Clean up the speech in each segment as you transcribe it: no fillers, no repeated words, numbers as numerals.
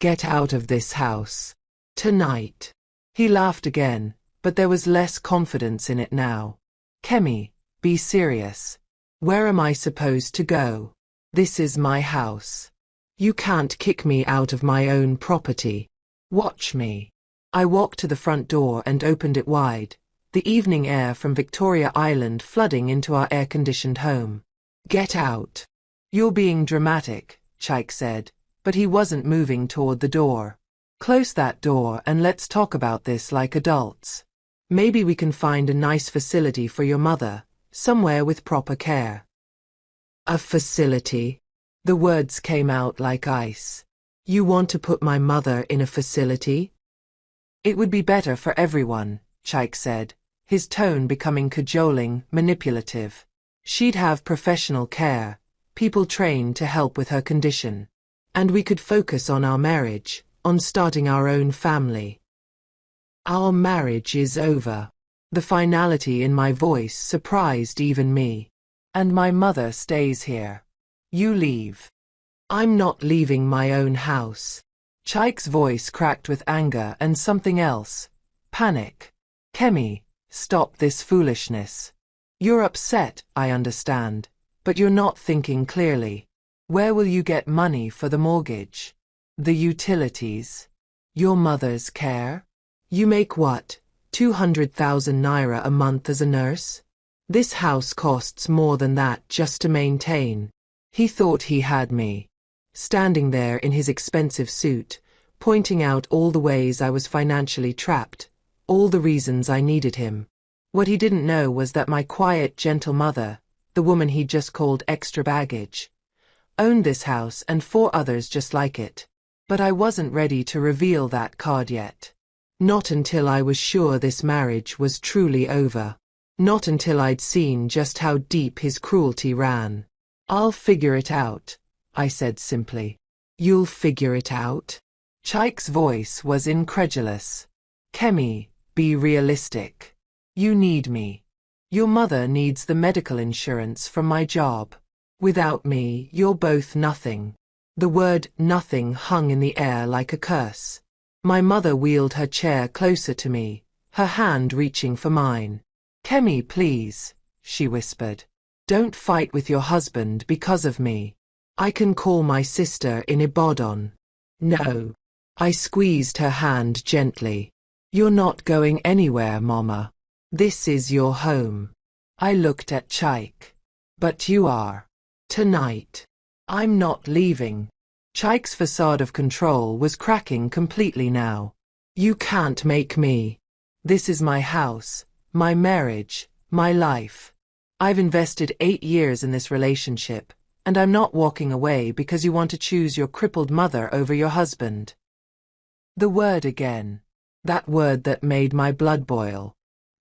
Get out of this house. Tonight. He laughed again, but there was less confidence in it now. Kemi, be serious. Where am I supposed to go? This is my house. You can't kick me out of my own property. Watch me. I walked to the front door and opened it wide, the evening air from Victoria Island flooding into our air-conditioned home. Get out. You're being dramatic, Chaik said, but he wasn't moving toward the door. Close that door and let's talk about this like adults. Maybe we can find a nice facility for your mother, somewhere with proper care. A facility? The words came out like ice. You want to put my mother in a facility? It would be better for everyone, Chaik said, his tone becoming cajoling, manipulative. She'd have professional care, people trained to help with her condition. And we could focus on our marriage, on starting our own family. Our marriage is over. The finality in my voice surprised even me. And my mother stays here. You leave. I'm not leaving my own house. Chaik's voice cracked with anger and something else. Panic. Kemi, stop this foolishness. You're upset, I understand, but you're not thinking clearly. Where will you get money for the mortgage? The utilities? Your mother's care? You make what, 200,000 naira a month as a nurse? This house costs more than that just to maintain. He thought he had me. Standing there in his expensive suit, pointing out all the ways I was financially trapped, all the reasons I needed him. What he didn't know was that my quiet, gentle mother, the woman he just called extra baggage, owned this house and 4 others just like it. But I wasn't ready to reveal that card yet. Not until I was sure this marriage was truly over. Not until I'd seen just how deep his cruelty ran. I'll figure it out, I said simply. You'll figure it out? Chaik's voice was incredulous. Kemi, be realistic. You need me. Your mother needs the medical insurance from my job. Without me, you're both nothing. The word nothing hung in the air like a curse. My mother wheeled her chair closer to me, her hand reaching for mine. Kemi, please, she whispered. Don't fight with your husband because of me. I can call my sister in Ibadan. No. I squeezed her hand gently. You're not going anywhere, Mama. This is your home. I looked at Chaik. But you are. Tonight. I'm not leaving. Chaik's facade of control was cracking completely now. You can't make me. This is my house, my marriage, my life. I've invested 8 years in this relationship, and I'm not walking away because you want to choose your crippled mother over your husband. The word again. That word that made my blood boil.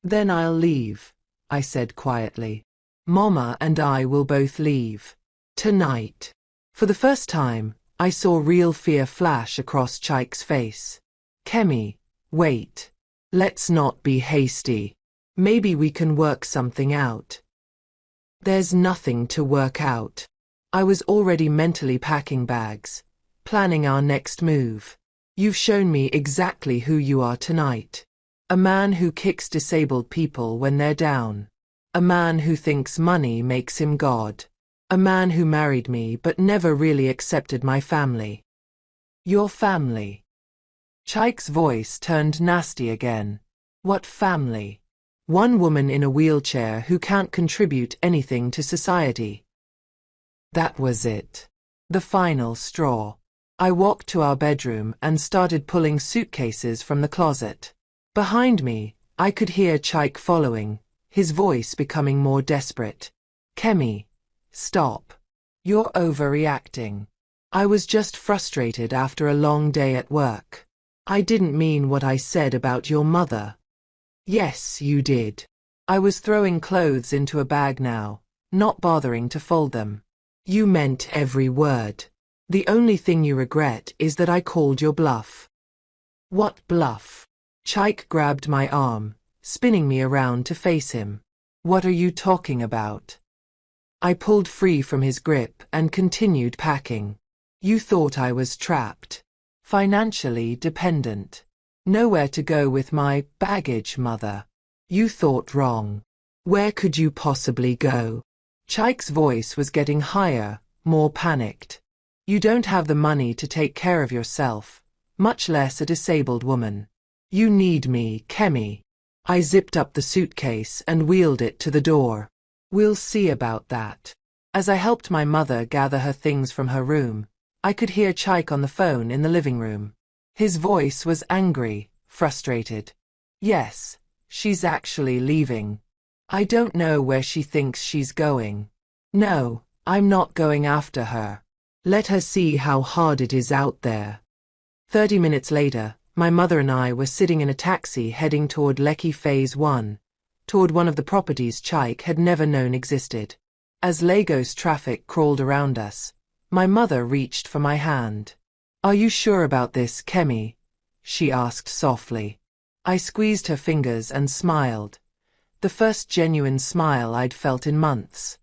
Then I'll leave, I said quietly. Mama and I will both leave. Tonight. For the first time, I saw real fear flash across Chaik's face. Kemi, wait. Let's not be hasty. Maybe we can work something out. There's nothing to work out. I was already mentally packing bags, planning our next move. You've shown me exactly who you are tonight. A man who kicks disabled people when they're down. A man who thinks money makes him God. A man who married me but never really accepted my family. Your family. Chaik's voice turned nasty again. What family? One woman in a wheelchair who can't contribute anything to society. That was it. The final straw. I walked to our bedroom and started pulling suitcases from the closet. Behind me, I could hear Chaik following, his voice becoming more desperate. Kemi, stop. You're overreacting. I was just frustrated after a long day at work. I didn't mean what I said about your mother. Yes, you did. I was throwing clothes into a bag now, not bothering to fold them. You meant every word. The only thing you regret is that I called your bluff. What bluff? Chaik grabbed my arm, spinning me around to face him. What are you talking about? I pulled free from his grip and continued packing. You thought I was trapped. Financially dependent. Nowhere to go with my baggage, mother. You thought wrong. Where could you possibly go? Chaik's voice was getting higher, more panicked. You don't have the money to take care of yourself, much less a disabled woman. You need me, Kemi. I zipped up the suitcase and wheeled it to the door. We'll see about that. As I helped my mother gather her things from her room, I could hear Chaik on the phone in the living room. His voice was angry, frustrated. Yes, she's actually leaving. I don't know where she thinks she's going. No, I'm not going after her. Let her see how hard it is out there. 30 minutes later, my mother and I were sitting in a taxi heading toward Lekki Phase 1, toward one of the properties Chaik had never known existed. As Lagos traffic crawled around us, my mother reached for my hand. Are you sure about this, Kemi? She asked softly. I squeezed her fingers and smiled. The first genuine smile I'd felt in months.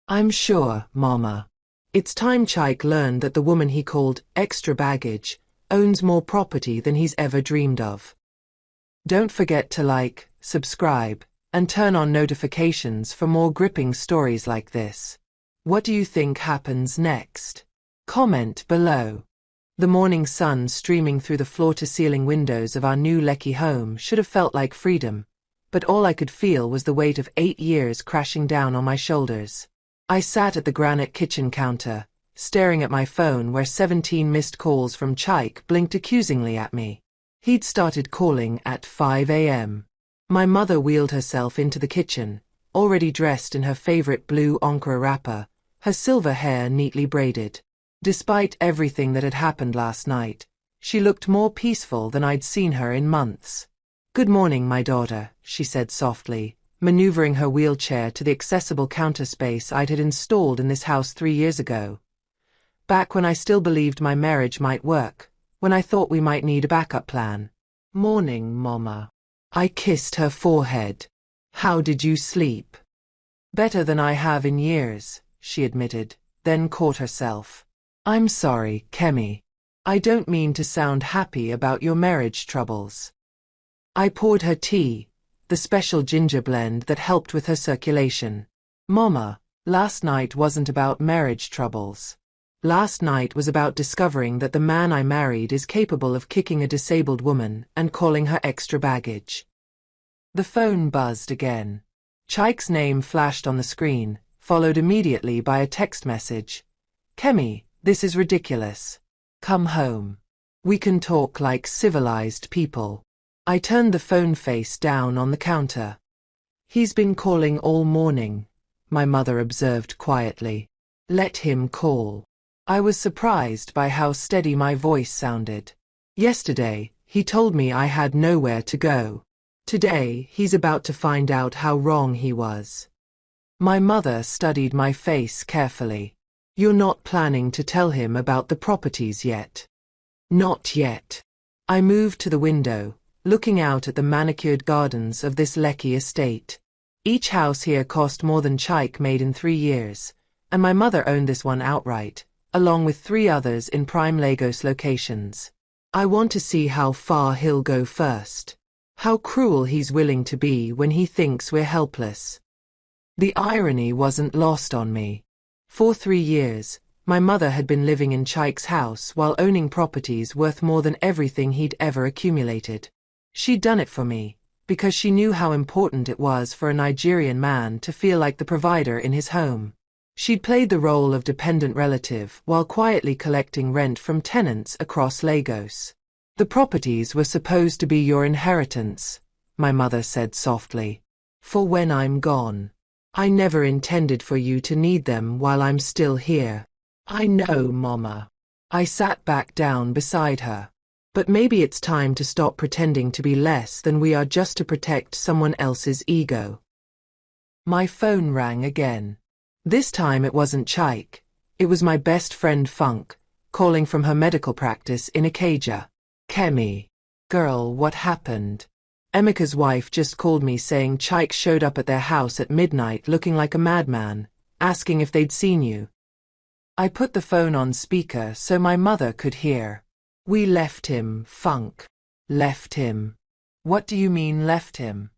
I'm sure, Mama. It's time Chaik learned that the woman he called extra baggage owns more property than he's ever dreamed of. Don't forget to like, subscribe, and turn on notifications for more gripping stories like this. What do you think happens next? Comment below. The morning sun streaming through the floor-to-ceiling windows of our new Lekki home should have felt like freedom, but all I could feel was the weight of 8 years crashing down on my shoulders. I sat at the granite kitchen counter, staring at my phone where 17 missed calls from Chaik blinked accusingly at me. He'd started calling at 5 a.m. My mother wheeled herself into the kitchen, already dressed in her favorite blue ochre wrapper, her silver hair neatly braided. Despite everything that had happened last night, she looked more peaceful than I'd seen her in months. Good morning, my daughter, she said softly, maneuvering her wheelchair to the accessible counter space I'd had installed in this house 3 years ago. Back when I still believed my marriage might work, when I thought we might need a backup plan. Morning, Mama. I kissed her forehead. How did you sleep? Better than I have in years, she admitted, then caught herself. I'm sorry, Kemi. I don't mean to sound happy about your marriage troubles. I poured her tea, the special ginger blend that helped with her circulation. Mama, last night wasn't about marriage troubles. Last night was about discovering that the man I married is capable of kicking a disabled woman and calling her extra baggage. The phone buzzed again. Chaik's name flashed on the screen, followed immediately by a text message. Kemi, this is ridiculous. Come home. We can talk like civilized people. I turned the phone face down on the counter. He's been calling all morning, my mother observed quietly. Let him call. I was surprised by how steady my voice sounded. Yesterday, he told me I had nowhere to go. Today, he's about to find out how wrong he was. My mother studied my face carefully. You're not planning to tell him about the properties yet? Not yet. I moved to the window, looking out at the manicured gardens of this Lekki estate. Each house here cost more than Chaik made in 3 years, and my mother owned this one outright, along with 3 others in prime Lagos locations. I want to see how far he'll go first. How cruel he's willing to be when he thinks we're helpless. The irony wasn't lost on me. For 3 years, my mother had been living in Chaik's house while owning properties worth more than everything he'd ever accumulated. She'd done it for me, because she knew how important it was for a Nigerian man to feel like the provider in his home. She'd played the role of dependent relative while quietly collecting rent from tenants across Lagos. The properties were supposed to be your inheritance, my mother said softly. For when I'm gone. I never intended for you to need them while I'm still here. I know, Mama. I sat back down beside her. But maybe it's time to stop pretending to be less than we are just to protect someone else's ego. My phone rang again. This time it wasn't Chaik. It was my best friend Funk, calling from her medical practice in Ikeja. Kemi. Girl, what happened? Emeka's wife just called me saying Chaik showed up at their house at midnight looking like a madman, asking if they'd seen you. I put the phone on speaker so my mother could hear. We left him, Funk. Left him. What do you mean left him?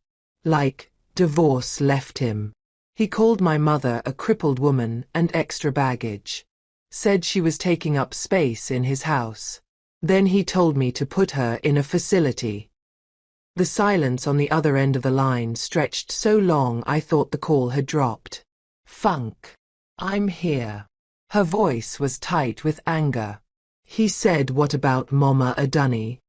Like, divorce left him. He called my mother a crippled woman and extra baggage. Said she was taking up space in his house. Then he told me to put her in a facility. The silence on the other end of the line stretched so long I thought the call had dropped. Funk. I'm here. Her voice was tight with anger. He said, what about Mama Adunni?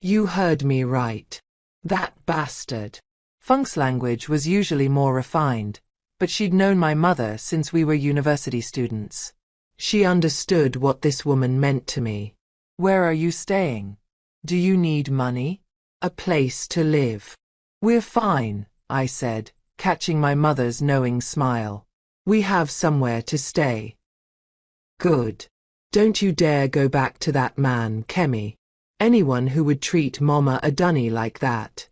You heard me right. That bastard. Funk's language was usually more refined, but she'd known my mother since we were university students. She understood what this woman meant to me. Where are you staying? Do you need money? A place to live. We're fine, I said, catching my mother's knowing smile. We have somewhere to stay. Good. Don't you dare go back to that man, Kemi. Anyone who would treat Mama Adunni like that.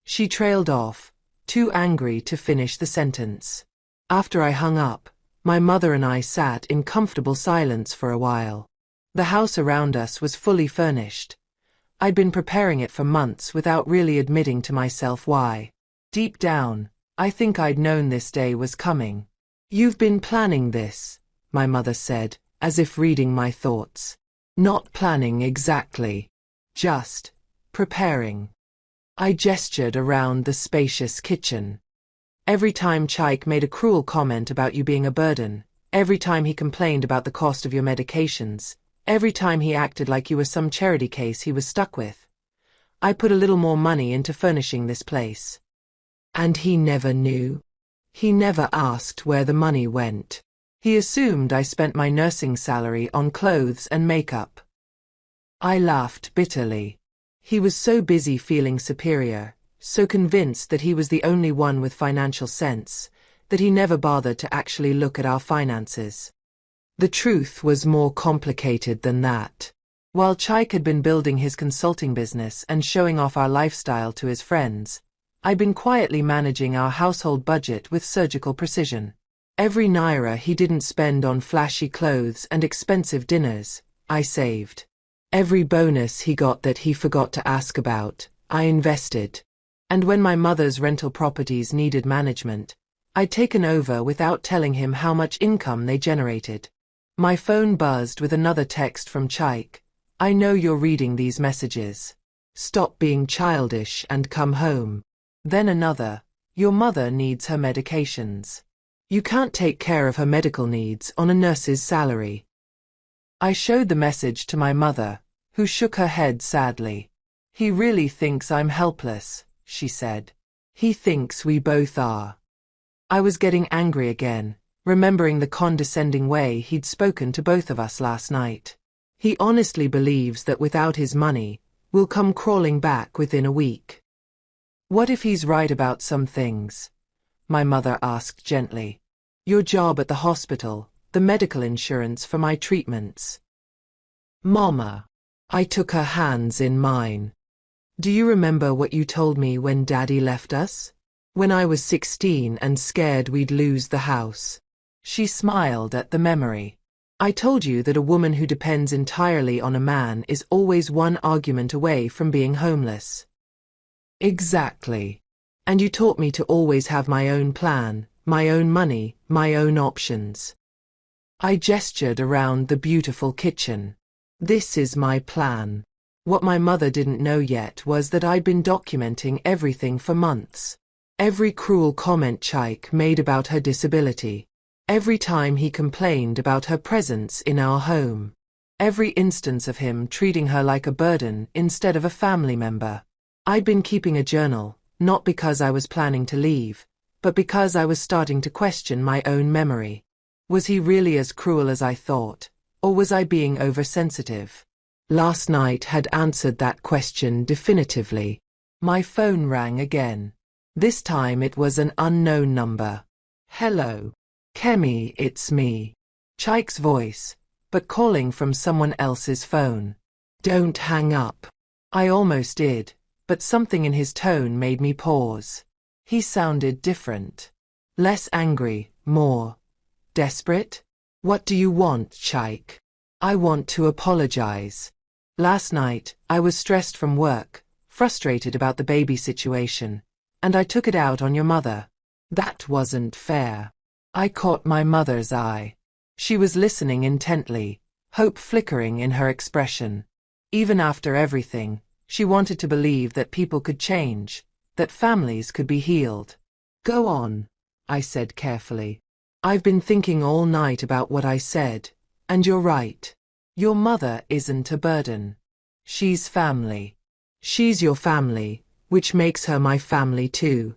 She trailed off, too angry to finish the sentence. After I hung up, my mother and I sat in comfortable silence for a while. The house around us was fully furnished. I'd been preparing it for months without really admitting to myself why. Deep down, I think I'd known this day was coming. You've been planning this, my mother said, as if reading my thoughts. Not planning exactly. Just preparing. I gestured around the spacious kitchen. Every time Chaik made a cruel comment about you being a burden, every time he complained about the cost of your medications, every time he acted like you were some charity case he was stuck with, I put a little more money into furnishing this place. And he never knew. He never asked where the money went. He assumed I spent my nursing salary on clothes and makeup. I laughed bitterly. He was so busy feeling superior, so convinced that he was the only one with financial sense, that he never bothered to actually look at our finances. The truth was more complicated than that. While Chaik had been building his consulting business and showing off our lifestyle to his friends, I'd been quietly managing our household budget with surgical precision. Every naira he didn't spend on flashy clothes and expensive dinners, I saved. Every bonus he got that he forgot to ask about, I invested. And when my mother's rental properties needed management, I'd taken over without telling him how much income they generated. My phone buzzed with another text from Chaik. I know you're reading these messages. Stop being childish and come home. Then another. Your mother needs her medications. You can't take care of her medical needs on a nurse's salary. I showed the message to my mother, who shook her head sadly. He really thinks I'm helpless, she said. He thinks we both are. I was getting angry again, remembering the condescending way he'd spoken to both of us last night. He honestly believes that without his money, we'll come crawling back within a week. What if he's right about some things? My mother asked gently. Your job at the hospital, the medical insurance for my treatments. Mama. I took her hands in mine. Do you remember what you told me when Daddy left us? When I was 16 and scared we'd lose the house. She smiled at the memory. I told you that a woman who depends entirely on a man is always one argument away from being homeless. Exactly. And you taught me to always have my own plan, my own money, my own options. I gestured around the beautiful kitchen. This is my plan. What my mother didn't know yet was that I'd been documenting everything for months. Every cruel comment Chaik made about her disability. Every time he complained about her presence in our home. Every instance of him treating her like a burden instead of a family member. I'd been keeping a journal, not because I was planning to leave, but because I was starting to question my own memory. Was he really as cruel as I thought, or was I being oversensitive? Last night had answered that question definitively. My phone rang again. This time it was an unknown number. Hello. Kemi, it's me. Chaik's voice, but calling from someone else's phone. Don't hang up. I almost did, but something in his tone made me pause. He sounded different. Less angry, more desperate. What do you want, Chaik? I want to apologize. Last night, I was stressed from work, frustrated about the baby situation, and I took it out on your mother. That wasn't fair. I caught my mother's eye. She was listening intently, hope flickering in her expression. Even after everything, she wanted to believe that people could change, that families could be healed. Go on, I said carefully. I've been thinking all night about what I said, and you're right. Your mother isn't a burden. She's family. She's your family, which makes her my family too.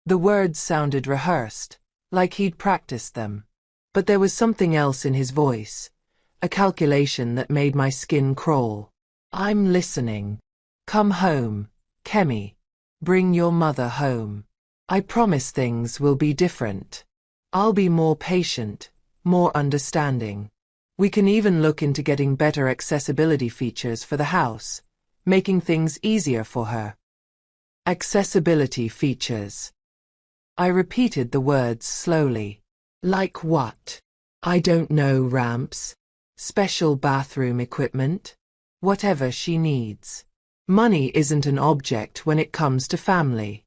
The words sounded rehearsed, like he'd practiced them. But there was something else in his voice, a calculation that made my skin crawl. I'm listening. Come home, Kemi. Bring your mother home. I promise things will be different. I'll be more patient, more understanding. We can even look into getting better accessibility features for the house, making things easier for her. Accessibility features. I repeated the words slowly. Like what? I don't know, ramps. Special bathroom equipment? Whatever she needs. Money isn't an object when it comes to family.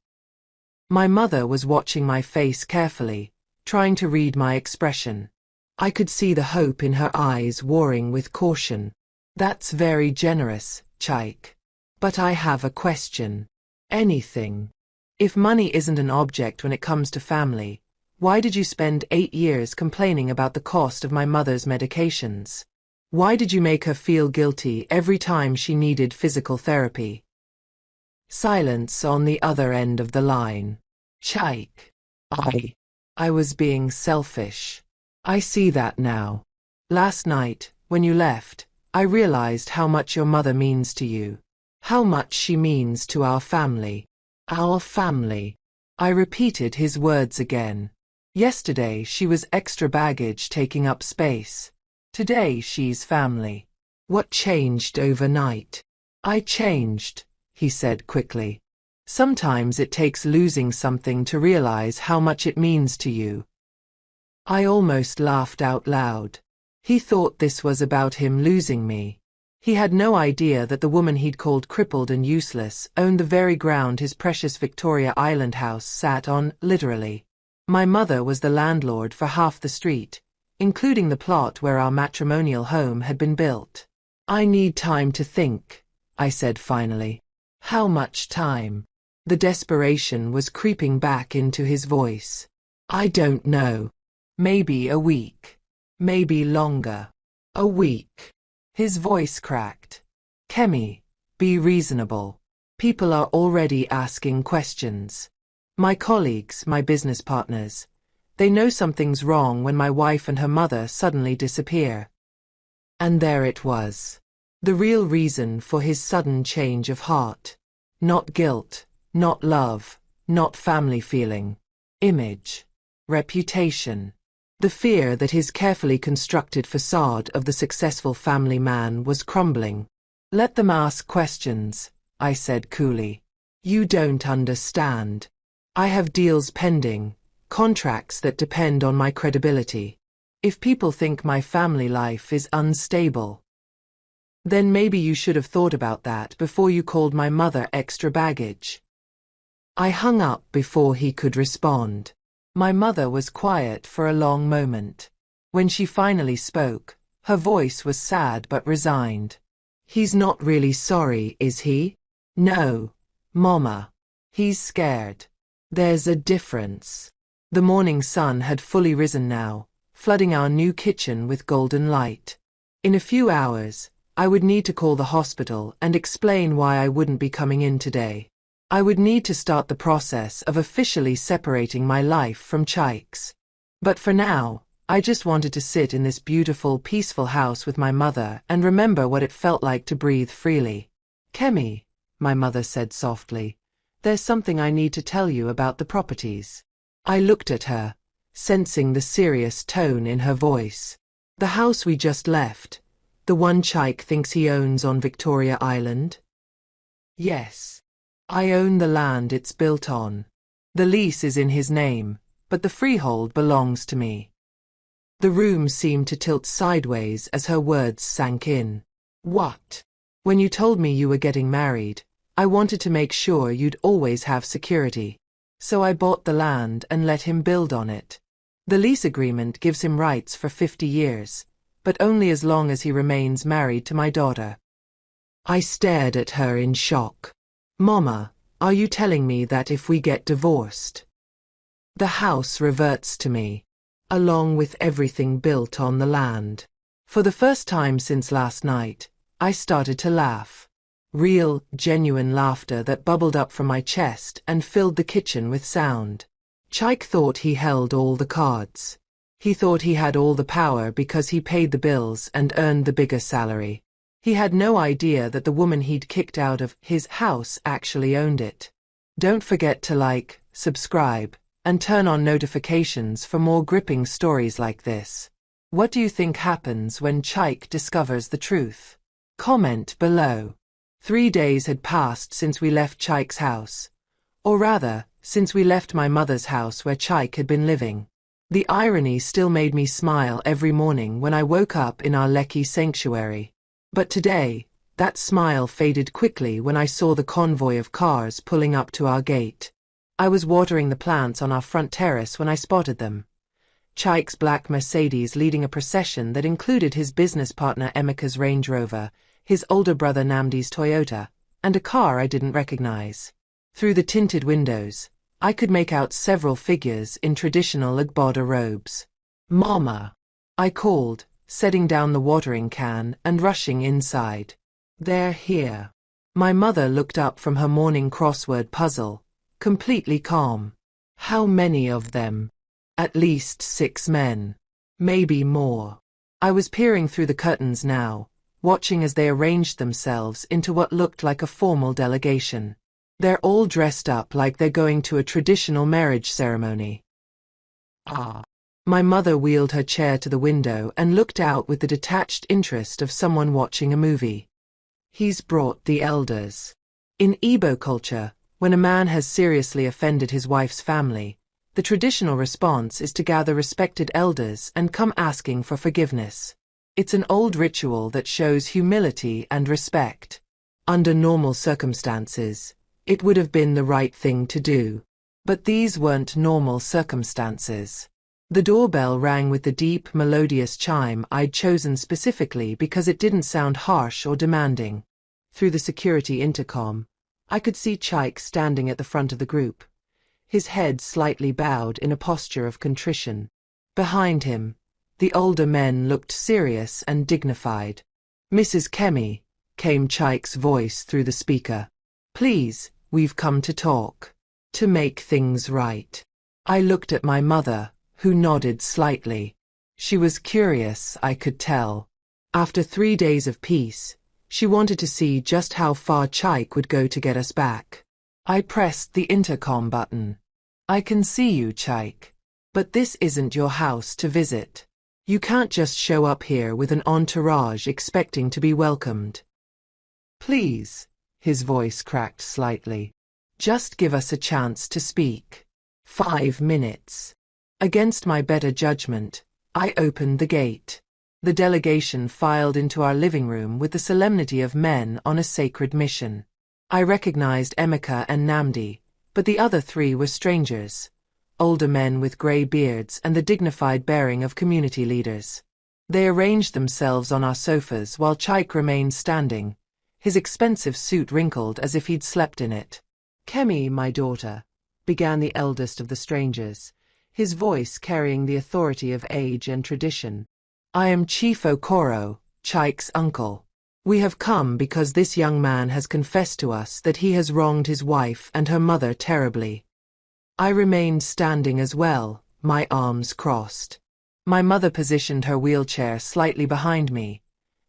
My mother was watching my face carefully, trying to read my expression. I could see the hope in her eyes warring with caution. That's very generous, Chaik. But I have a question. Anything. If money isn't an object when it comes to family, why did you spend 8 years complaining about the cost of my mother's medications? Why did you make her feel guilty every time she needed physical therapy? Silence on the other end of the line. Chaik. I was being selfish. I see that now. Last night, when you left, I realized how much your mother means to you. How much she means to our family. Our family. I repeated his words again. Yesterday she was extra baggage taking up space. Today she's family. What changed overnight? I changed, he said quickly. Sometimes it takes losing something to realize how much it means to you. I almost laughed out loud. He thought this was about him losing me. He had no idea that the woman he'd called crippled and useless owned the very ground his precious Victoria Island house sat on, literally. My mother was the landlord for half the street, including the plot where our matrimonial home had been built. I need time to think, I said finally. How much time? The desperation was creeping back into his voice. I don't know. Maybe a week. Maybe longer. A week. His voice cracked. Kemi, be reasonable. People are already asking questions. My colleagues, my business partners. They know something's wrong when my wife and her mother suddenly disappear. And there it was. The real reason for his sudden change of heart. Not guilt, not love, not family feeling. Image. Reputation. The fear that his carefully constructed facade of the successful family man was crumbling. Let them ask questions, I said coolly. You don't understand. I have deals pending, contracts that depend on my credibility. If people think my family life is unstable, then maybe you should have thought about that before you called my mother extra baggage. I hung up before he could respond. My mother was quiet for a long moment. When she finally spoke, her voice was sad but resigned. He's not really sorry, is he? No, Mama. He's scared. There's a difference. The morning sun had fully risen now, flooding our new kitchen with golden light. In a few hours, I would need to call the hospital and explain why I wouldn't be coming in today. I would need to start the process of officially separating my life from Chaik's. But for now, I just wanted to sit in this beautiful, peaceful house with my mother and remember what it felt like to breathe freely. Kemi, my mother said softly, there's something I need to tell you about the properties. I looked at her, sensing the serious tone in her voice. The house we just left, the one Chaik thinks he owns on Victoria Island? Yes. I own the land it's built on. The lease is in his name, but the freehold belongs to me. The room seemed to tilt sideways as her words sank in. What? When you told me you were getting married, I wanted to make sure you'd always have security. So I bought the land and let him build on it. The lease agreement gives him rights for 50 years, but only as long as he remains married to my daughter. I stared at her in shock. Mama, are you telling me that if we get divorced, the house reverts to me, along with everything built on the land? For the first time since last night, I started to laugh. Real, genuine laughter that bubbled up from my chest and filled the kitchen with sound. Chaik thought he held all the cards. He thought he had all the power because he paid the bills and earned the bigger salary. He had no idea that the woman he'd kicked out of his house actually owned it. Don't forget to like, subscribe, and turn on notifications for more gripping stories like this. What do you think happens when Chaik discovers the truth? Comment below. 3 days had passed since we left Chaik's house. Or rather, since we left my mother's house where Chaik had been living. The irony still made me smile every morning when I woke up in our Lekki sanctuary. But today, that smile faded quickly when I saw the convoy of cars pulling up to our gate. I was watering the plants on our front terrace when I spotted them. Chaik's black Mercedes leading a procession that included his business partner Emeka's Range Rover, his older brother Namdi's Toyota, and a car I didn't recognize. Through the tinted windows, I could make out several figures in traditional Agbada robes. Mama, I called, setting down the watering can and rushing inside. They're here. My mother looked up from her morning crossword puzzle, completely calm. How many of them? At least 6 men. Maybe more. I was peering through the curtains now, watching as they arranged themselves into what looked like a formal delegation. They're all dressed up like they're going to a traditional marriage ceremony. Ah. My mother wheeled her chair to the window and looked out with the detached interest of someone watching a movie. He's brought the elders. In Igbo culture, when a man has seriously offended his wife's family, the traditional response is to gather respected elders and come asking for forgiveness. It's an old ritual that shows humility and respect. Under normal circumstances, it would have been the right thing to do. But these weren't normal circumstances. The doorbell rang with the deep, melodious chime I'd chosen specifically because it didn't sound harsh or demanding. Through the security intercom, I could see Chaik standing at the front of the group, his head slightly bowed in a posture of contrition. Behind him, the older men looked serious and dignified. Mrs. Kemi, came Chaik's voice through the speaker. Please, we've come to talk. To make things right. I looked at my mother, who nodded slightly. She was curious, I could tell. After 3 days of peace, she wanted to see just how far Chaik would go to get us back. I pressed the intercom button. I can see you, Chaik. But this isn't your house to visit. You can't just show up here with an entourage expecting to be welcomed. Please, his voice cracked slightly. Just give us a chance to speak. 5 minutes. Against my better judgment, I opened the gate. The delegation filed into our living room with the solemnity of men on a sacred mission. I recognized Emeka and Namdi, but the other 3 were strangers. Older men with grey beards and the dignified bearing of community leaders. They arranged themselves on our sofas while Chaik remained standing, his expensive suit wrinkled as if he'd slept in it. Kemi, my daughter, began the eldest of the strangers, his voice carrying the authority of age and tradition. I am Chief Okoro, Chaik's uncle. We have come because this young man has confessed to us that he has wronged his wife and her mother terribly. I remained standing as well, my arms crossed. My mother positioned her wheelchair slightly behind me,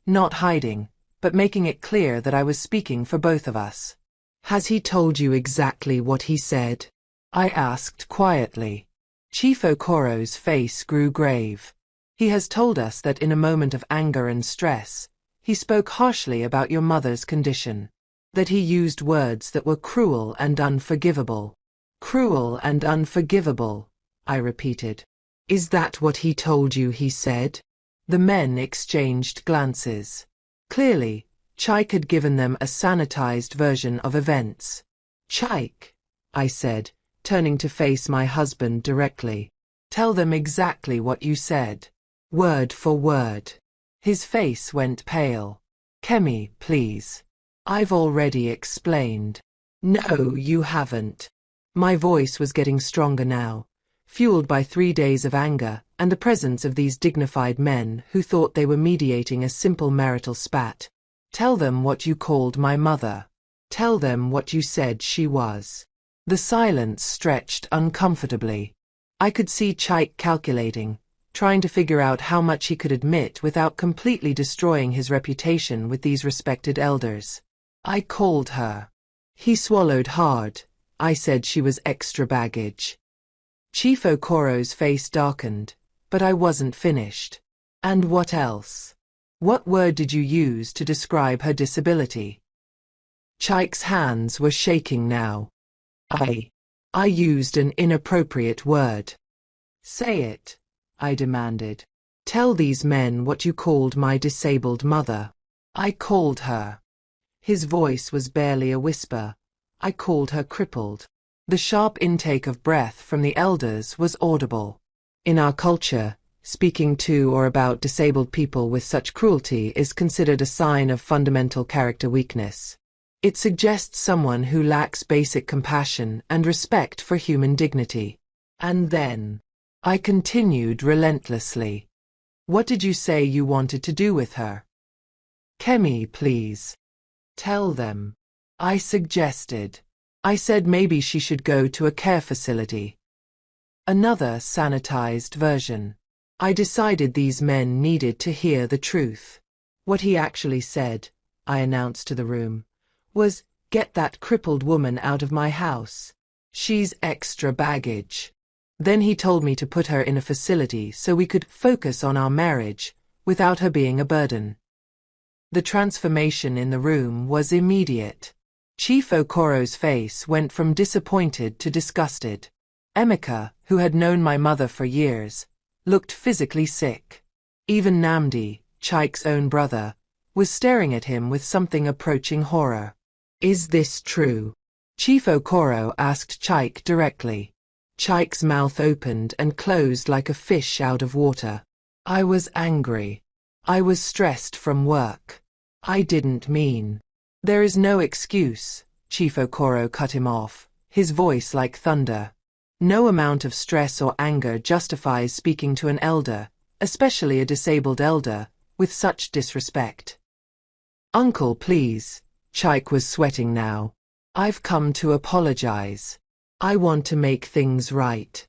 not hiding, but making it clear that I was speaking for both of us. Has he told you exactly what he said? I asked quietly. Chief Okoro's face grew grave. He has told us that in a moment of anger and stress, he spoke harshly about your mother's condition. That he used words that were cruel and unforgivable. Cruel and unforgivable, I repeated. Is that what he told you he said? The men exchanged glances. Clearly, Chaik had given them a sanitized version of events. Chaik, I said, turning to face my husband directly. Tell them exactly what you said. Word for word. His face went pale. Kemi, please. I've already explained. No, you haven't. My voice was getting stronger now, fueled by 3 days of anger and the presence of these dignified men who thought they were mediating a simple marital spat. Tell them what you called my mother. Tell them what you said she was. The silence stretched uncomfortably. I could see Chaik calculating, trying to figure out how much he could admit without completely destroying his reputation with these respected elders. I called her. He swallowed hard. I said she was extra baggage. Chief Okoro's face darkened, but I wasn't finished. And what else? What word did you use to describe her disability? Chaik's hands were shaking now. I used an inappropriate word. Say it, I demanded. Tell these men what you called my disabled mother. I called her. His voice was barely a whisper. I called her crippled. The sharp intake of breath from the elders was audible. In our culture, speaking to or about disabled people with such cruelty is considered a sign of fundamental character weakness. It suggests someone who lacks basic compassion and respect for human dignity. And then, I continued relentlessly. What did you say you wanted to do with her? Kemi, please. Tell them. I suggested. I said maybe she should go to a care facility. Another sanitized version. I decided these men needed to hear the truth. What he actually said, I announced to the room, was, "Get that crippled woman out of my house. She's extra baggage." Then he told me to put her in a facility so we could focus on our marriage, without her being a burden. The transformation in the room was immediate. Chief Okoro's face went from disappointed to disgusted. Emeka, who had known my mother for years, looked physically sick. Even Namdi, Chaik's own brother, was staring at him with something approaching horror. Is this true? Chief Okoro asked Chaik directly. Chaik's mouth opened and closed like a fish out of water. I was angry. I was stressed from work. I didn't mean. There is no excuse, Chief Okoro cut him off, his voice like thunder. No amount of stress or anger justifies speaking to an elder, especially a disabled elder, with such disrespect. Uncle, please. Chaik was sweating now. I've come to apologize. I want to make things right.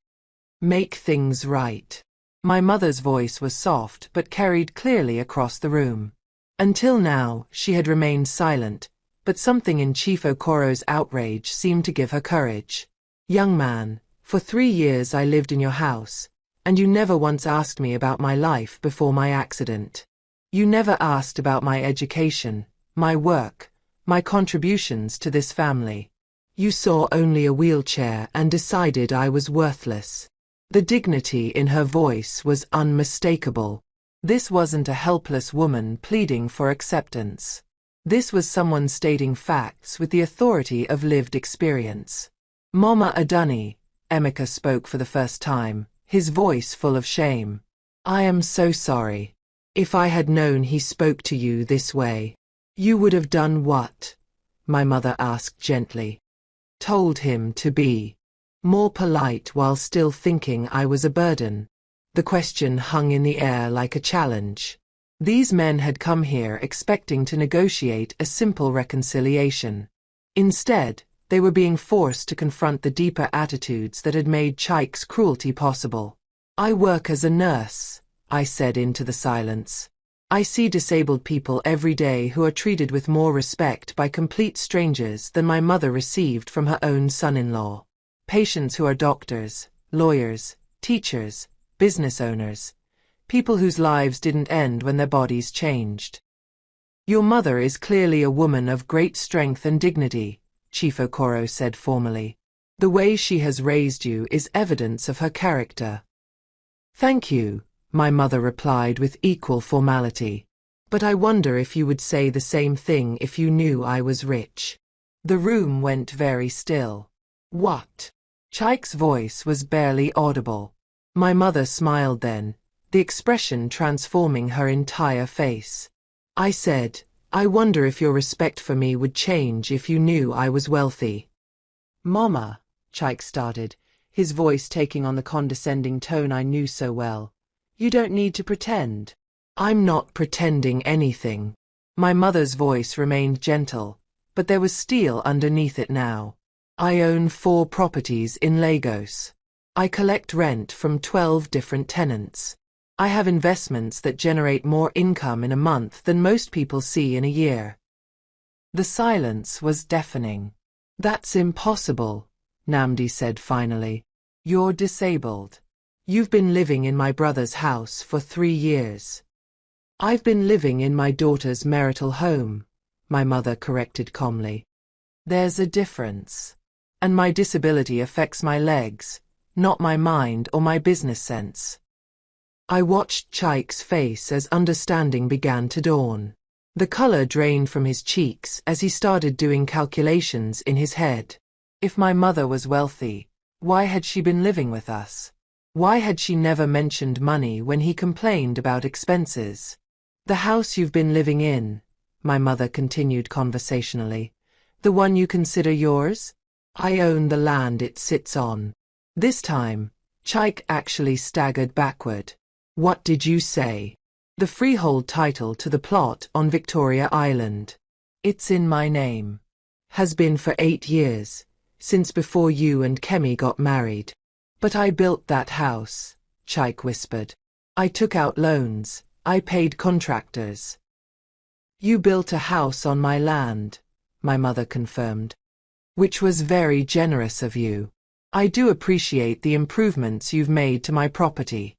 Make things right. My mother's voice was soft but carried clearly across the room. Until now, she had remained silent, but something in Chief Okoro's outrage seemed to give her courage. Young man, for 3 years I lived in your house, and you never once asked me about my life before my accident. You never asked about my education, my work, my contributions to this family. You saw only a wheelchair and decided I was worthless. The dignity in her voice was unmistakable. This wasn't a helpless woman pleading for acceptance. This was someone stating facts with the authority of lived experience. Mama Adani, Emeka spoke for the first time, his voice full of shame. I am so sorry. If I had known he spoke to you this way. You would have done what? My mother asked gently. Told him to be more polite while still thinking I was a burden. The question hung in the air like a challenge. These men had come here expecting to negotiate a simple reconciliation. Instead, they were being forced to confront the deeper attitudes that had made Chaik's cruelty possible. I work as a nurse, I said into the silence. I see disabled people every day who are treated with more respect by complete strangers than my mother received from her own son-in-law. Patients who are doctors, lawyers, teachers, business owners, people whose lives didn't end when their bodies changed. Your mother is clearly a woman of great strength and dignity, Chief Okoro said formally. The way she has raised you is evidence of her character. Thank you, my mother replied with equal formality. But I wonder if you would say the same thing if you knew I was rich. The room went very still. What? Chaik's voice was barely audible. My mother smiled then, the expression transforming her entire face. I said, I wonder if your respect for me would change if you knew I was wealthy. Mama, Chaik started, his voice taking on the condescending tone I knew so well. You don't need to pretend. I'm not pretending anything. My mother's voice remained gentle, but there was steel underneath it now. I own 4 properties in Lagos. I collect rent from 12 different tenants. I have investments that generate more income in a month than most people see in a year. The silence was deafening. That's impossible, Namdi said finally. You're disabled. You've been living in my brother's house for 3 years. I've been living in my daughter's marital home, my mother corrected calmly. There's a difference. And my disability affects my legs, not my mind or my business sense. I watched Chaik's face as understanding began to dawn. The color drained from his cheeks as he started doing calculations in his head. If my mother was wealthy, why had she been living with us? Why had she never mentioned money when he complained about expenses? The house you've been living in, my mother continued conversationally, the one you consider yours? I own the land it sits on. This time, Chaik actually staggered backward. What did you say? The freehold title to the plot on Victoria Island. It's in my name. Has been for 8 years, since before you and Kemi got married. But I built that house, Chaik whispered. I took out loans, I paid contractors. You built a house on my land, my mother confirmed. Which was very generous of you. I do appreciate the improvements you've made to my property.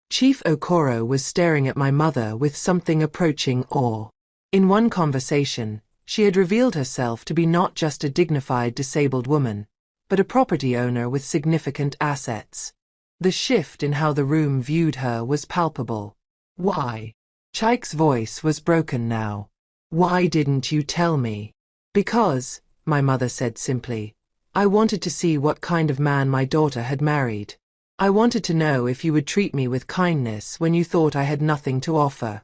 Chief Okoro was staring at my mother with something approaching awe. In one conversation, she had revealed herself to be not just a dignified disabled woman, but a property owner with significant assets. The shift in how the room viewed her was palpable. Why? Chaik's voice was broken now. Why didn't you tell me? Because, my mother said simply, I wanted to see what kind of man my daughter had married. I wanted to know if you would treat me with kindness when you thought I had nothing to offer.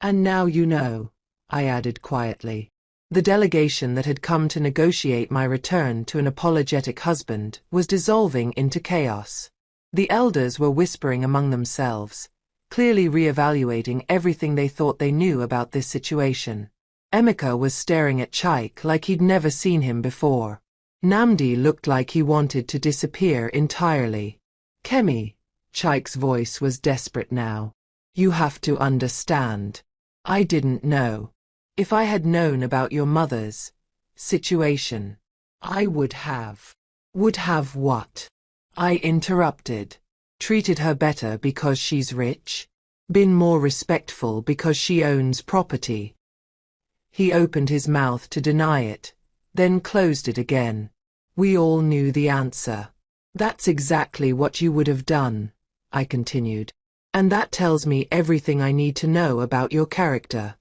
And now you know, I added quietly. The delegation that had come to negotiate my return to an apologetic husband was dissolving into chaos. The elders were whispering among themselves, clearly re-evaluating everything they thought they knew about this situation. Emeka was staring at Chaik like he'd never seen him before. Namdi looked like he wanted to disappear entirely. Kemi, Chaik's voice was desperate now. You have to understand. I didn't know. If I had known about your mother's situation, I would have. Would have what? I interrupted. Treated her better because she's rich? Been more respectful because she owns property? He opened his mouth to deny it, then closed it again. We all knew the answer. That's exactly what you would have done, I continued. And that tells me everything I need to know about your character.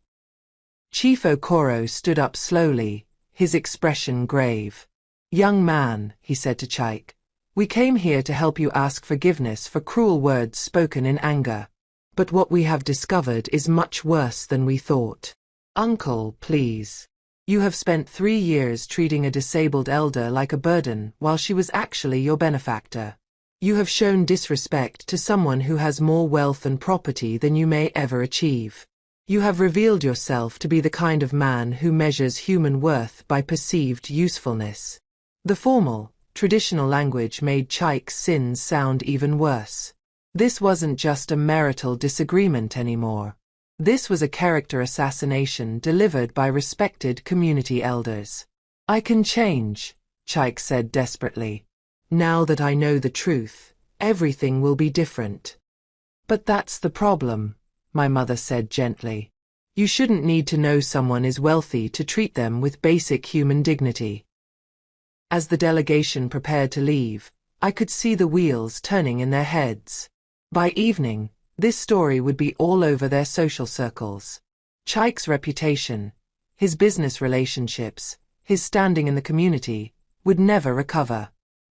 Chief Okoro stood up slowly, his expression grave. Young man, he said to Chaik, we came here to help you ask forgiveness for cruel words spoken in anger. But what we have discovered is much worse than we thought. Uncle, please. You have spent 3 years treating a disabled elder like a burden while she was actually your benefactor. You have shown disrespect to someone who has more wealth and property than you may ever achieve. You have revealed yourself to be the kind of man who measures human worth by perceived usefulness. The formal, traditional language made Chaik's sins sound even worse. This wasn't just a marital disagreement anymore. This was a character assassination delivered by respected community elders. I can change, Chaik said desperately. Now that I know the truth, everything will be different. But that's the problem, my mother said gently. You shouldn't need to know someone is wealthy to treat them with basic human dignity. As the delegation prepared to leave, I could see the wheels turning in their heads. By evening, This story would be all over their social circles. Chaik's reputation, his business relationships, his standing in the community, would never recover.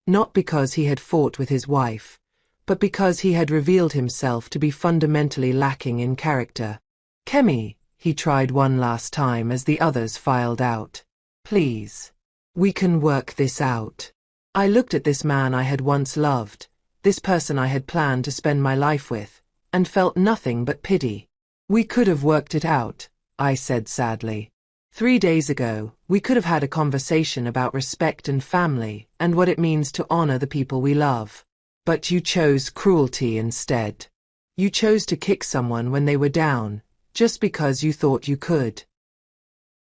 Not because he had fought with his wife, but because he had revealed himself to be fundamentally lacking in character. Kemi, he tried one last time as the others filed out. Please. We can work this out. I looked at this man I had once loved, this person I had planned to spend my life with, and felt nothing but pity. We could have worked it out, I said sadly. 3 days ago, we could have had a conversation about respect and family and what it means to honor the people we love. But you chose cruelty instead. You chose to kick someone when they were down, just because you thought you could.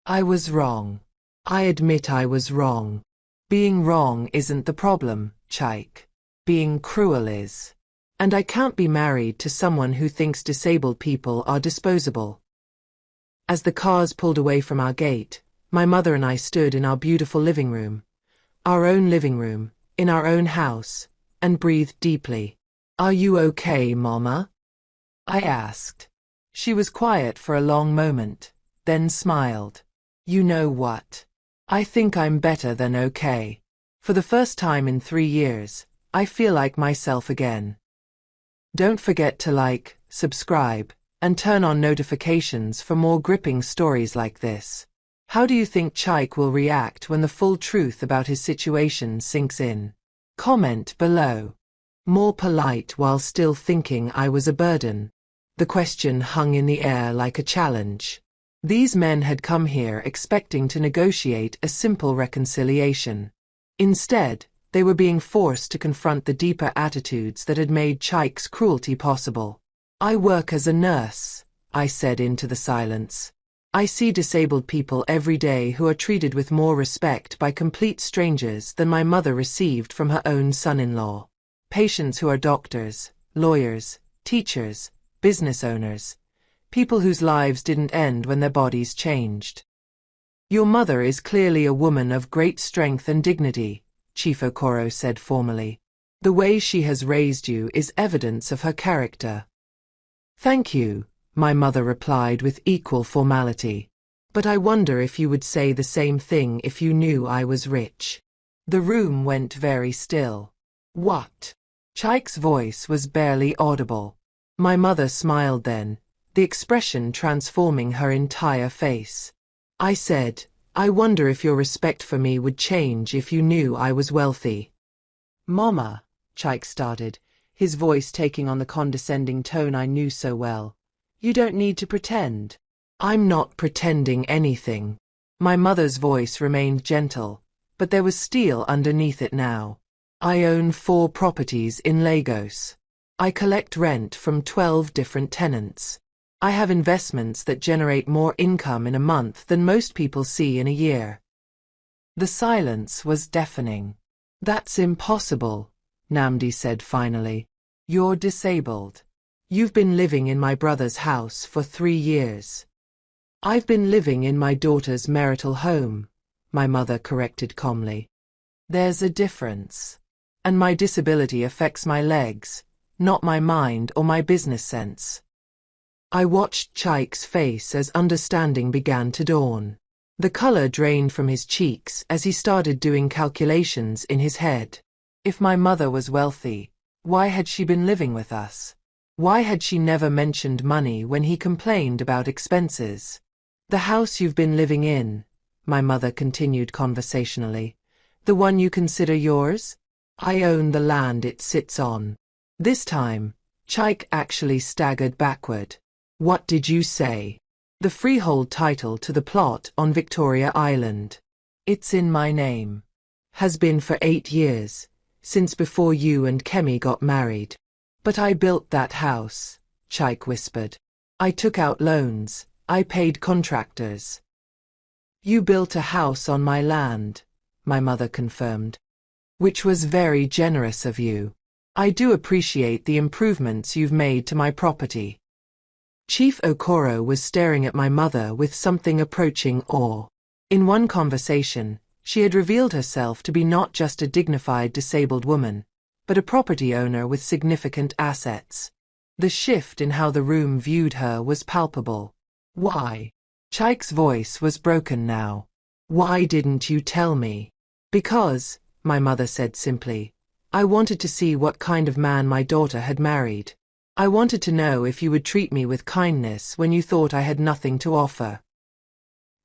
I was wrong. I admit I was wrong. Being wrong isn't the problem, Chaik. Being cruel is. And I can't be married to someone who thinks disabled people are disposable. As the cars pulled away from our gate, my mother and I stood in our beautiful living room, our own living room, in our own house, and breathed deeply. Are you okay, Mama? I asked. She was quiet for a long moment, then smiled. You know what? I think I'm better than okay. For the first time in 3 years, I feel like myself again. Don't forget to like, subscribe, and turn on notifications for more gripping stories like this. How do you think Chaik will react when the full truth about his situation sinks in? Comment below. More polite while still thinking I was a burden. The question hung in the air like a challenge. These men had come here expecting to negotiate a simple reconciliation. Instead, they were being forced to confront the deeper attitudes that had made Chaik's cruelty possible. I work as a nurse, I said into the silence. I see disabled people every day who are treated with more respect by complete strangers than my mother received from her own son-in-law. Patients who are doctors, lawyers, teachers, business owners, people whose lives didn't end when their bodies changed. Your mother is clearly a woman of great strength and dignity, Chief Okoro said formally. The way she has raised you is evidence of her character. Thank you, my mother replied with equal formality. But I wonder if you would say the same thing if you knew I was rich. The room went very still. What? Chaik's voice was barely audible. My mother smiled then, the expression transforming her entire face. I said, I wonder if your respect for me would change if you knew I was wealthy. Mama, Chaik started, his voice taking on the condescending tone I knew so well. You don't need to pretend. I'm not pretending anything. My mother's voice remained gentle, but there was steel underneath it now. I own 4 properties in Lagos. I collect rent from 12 different tenants. I have investments that generate more income in a month than most people see in a year. The silence was deafening. That's impossible, Namdi said finally. You're disabled. You've been living in my brother's house for 3 years. I've been living in my daughter's marital home, my mother corrected calmly. There's a difference. And my disability affects my legs, not my mind or my business sense. I watched Chaik's face as understanding began to dawn. The color drained from his cheeks as he started doing calculations in his head. If my mother was wealthy, why had she been living with us? Why had she never mentioned money when he complained about expenses? The house you've been living in, my mother continued conversationally, the one you consider yours? I own the land it sits on. This time, Chaik actually staggered backward. What did you say? The freehold title to the plot on Victoria Island. It's in my name. Has been for 8 years, since before you and Kemi got married. But I built that house, Chaik whispered. I took out loans, I paid contractors. You built a house on my land, my mother confirmed. Which was very generous of you. I do appreciate the improvements you've made to my property. Chief Okoro was staring at my mother with something approaching awe. In one conversation, she had revealed herself to be not just a dignified disabled woman, but a property owner with significant assets. The shift in how the room viewed her was palpable. Why? Chaik's voice was broken now. Why didn't you tell me? Because, my mother said simply, I wanted to see what kind of man my daughter had married. I wanted to know if you would treat me with kindness when you thought I had nothing to offer.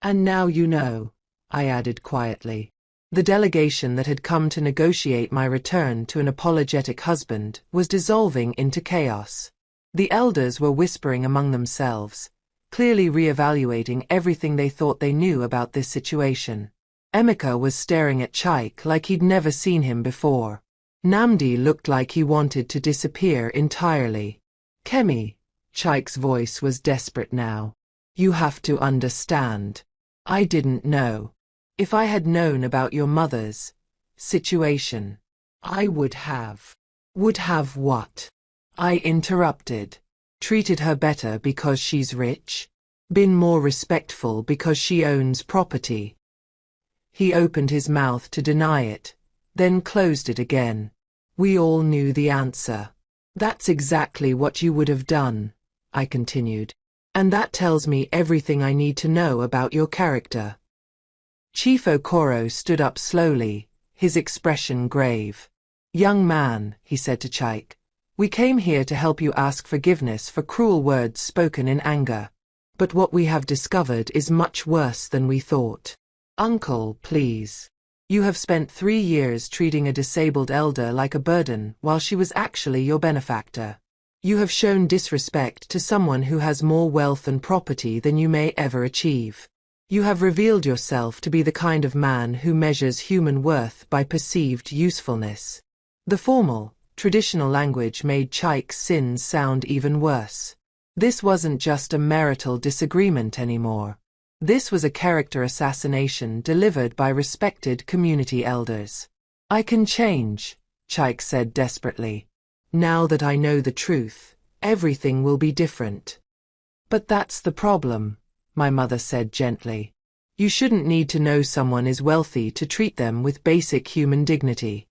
And now you know, I added quietly. The delegation that had come to negotiate my return to an apologetic husband was dissolving into chaos. The elders were whispering among themselves, clearly re-evaluating everything they thought they knew about this situation. Emeka was staring at Chaik like he'd never seen him before. Namdi looked like he wanted to disappear entirely. Kemi, Chaik's voice was desperate now. You have to understand. I didn't know. If I had known about your mother's situation, I would have. Would have what? I interrupted. Treated her better because she's rich? Been more respectful because she owns property? He opened his mouth to deny it, then closed it again. We all knew the answer. That's exactly what you would have done, I continued. And that tells me everything I need to know about your character. Chief Okoro stood up slowly, his expression grave. Young man, he said to Chaik, we came here to help you ask forgiveness for cruel words spoken in anger. But what we have discovered is much worse than we thought. Uncle, please. You have spent 3 years treating a disabled elder like a burden while she was actually your benefactor. You have shown disrespect to someone who has more wealth and property than you may ever achieve. You have revealed yourself to be the kind of man who measures human worth by perceived usefulness. The formal, traditional language made Chaik's sins sound even worse. This wasn't just a marital disagreement anymore. This was a character assassination delivered by respected community elders. I can change, Chaik said desperately. Now that I know the truth, everything will be different. But that's the problem, my mother said gently. You shouldn't need to know someone is wealthy to treat them with basic human dignity.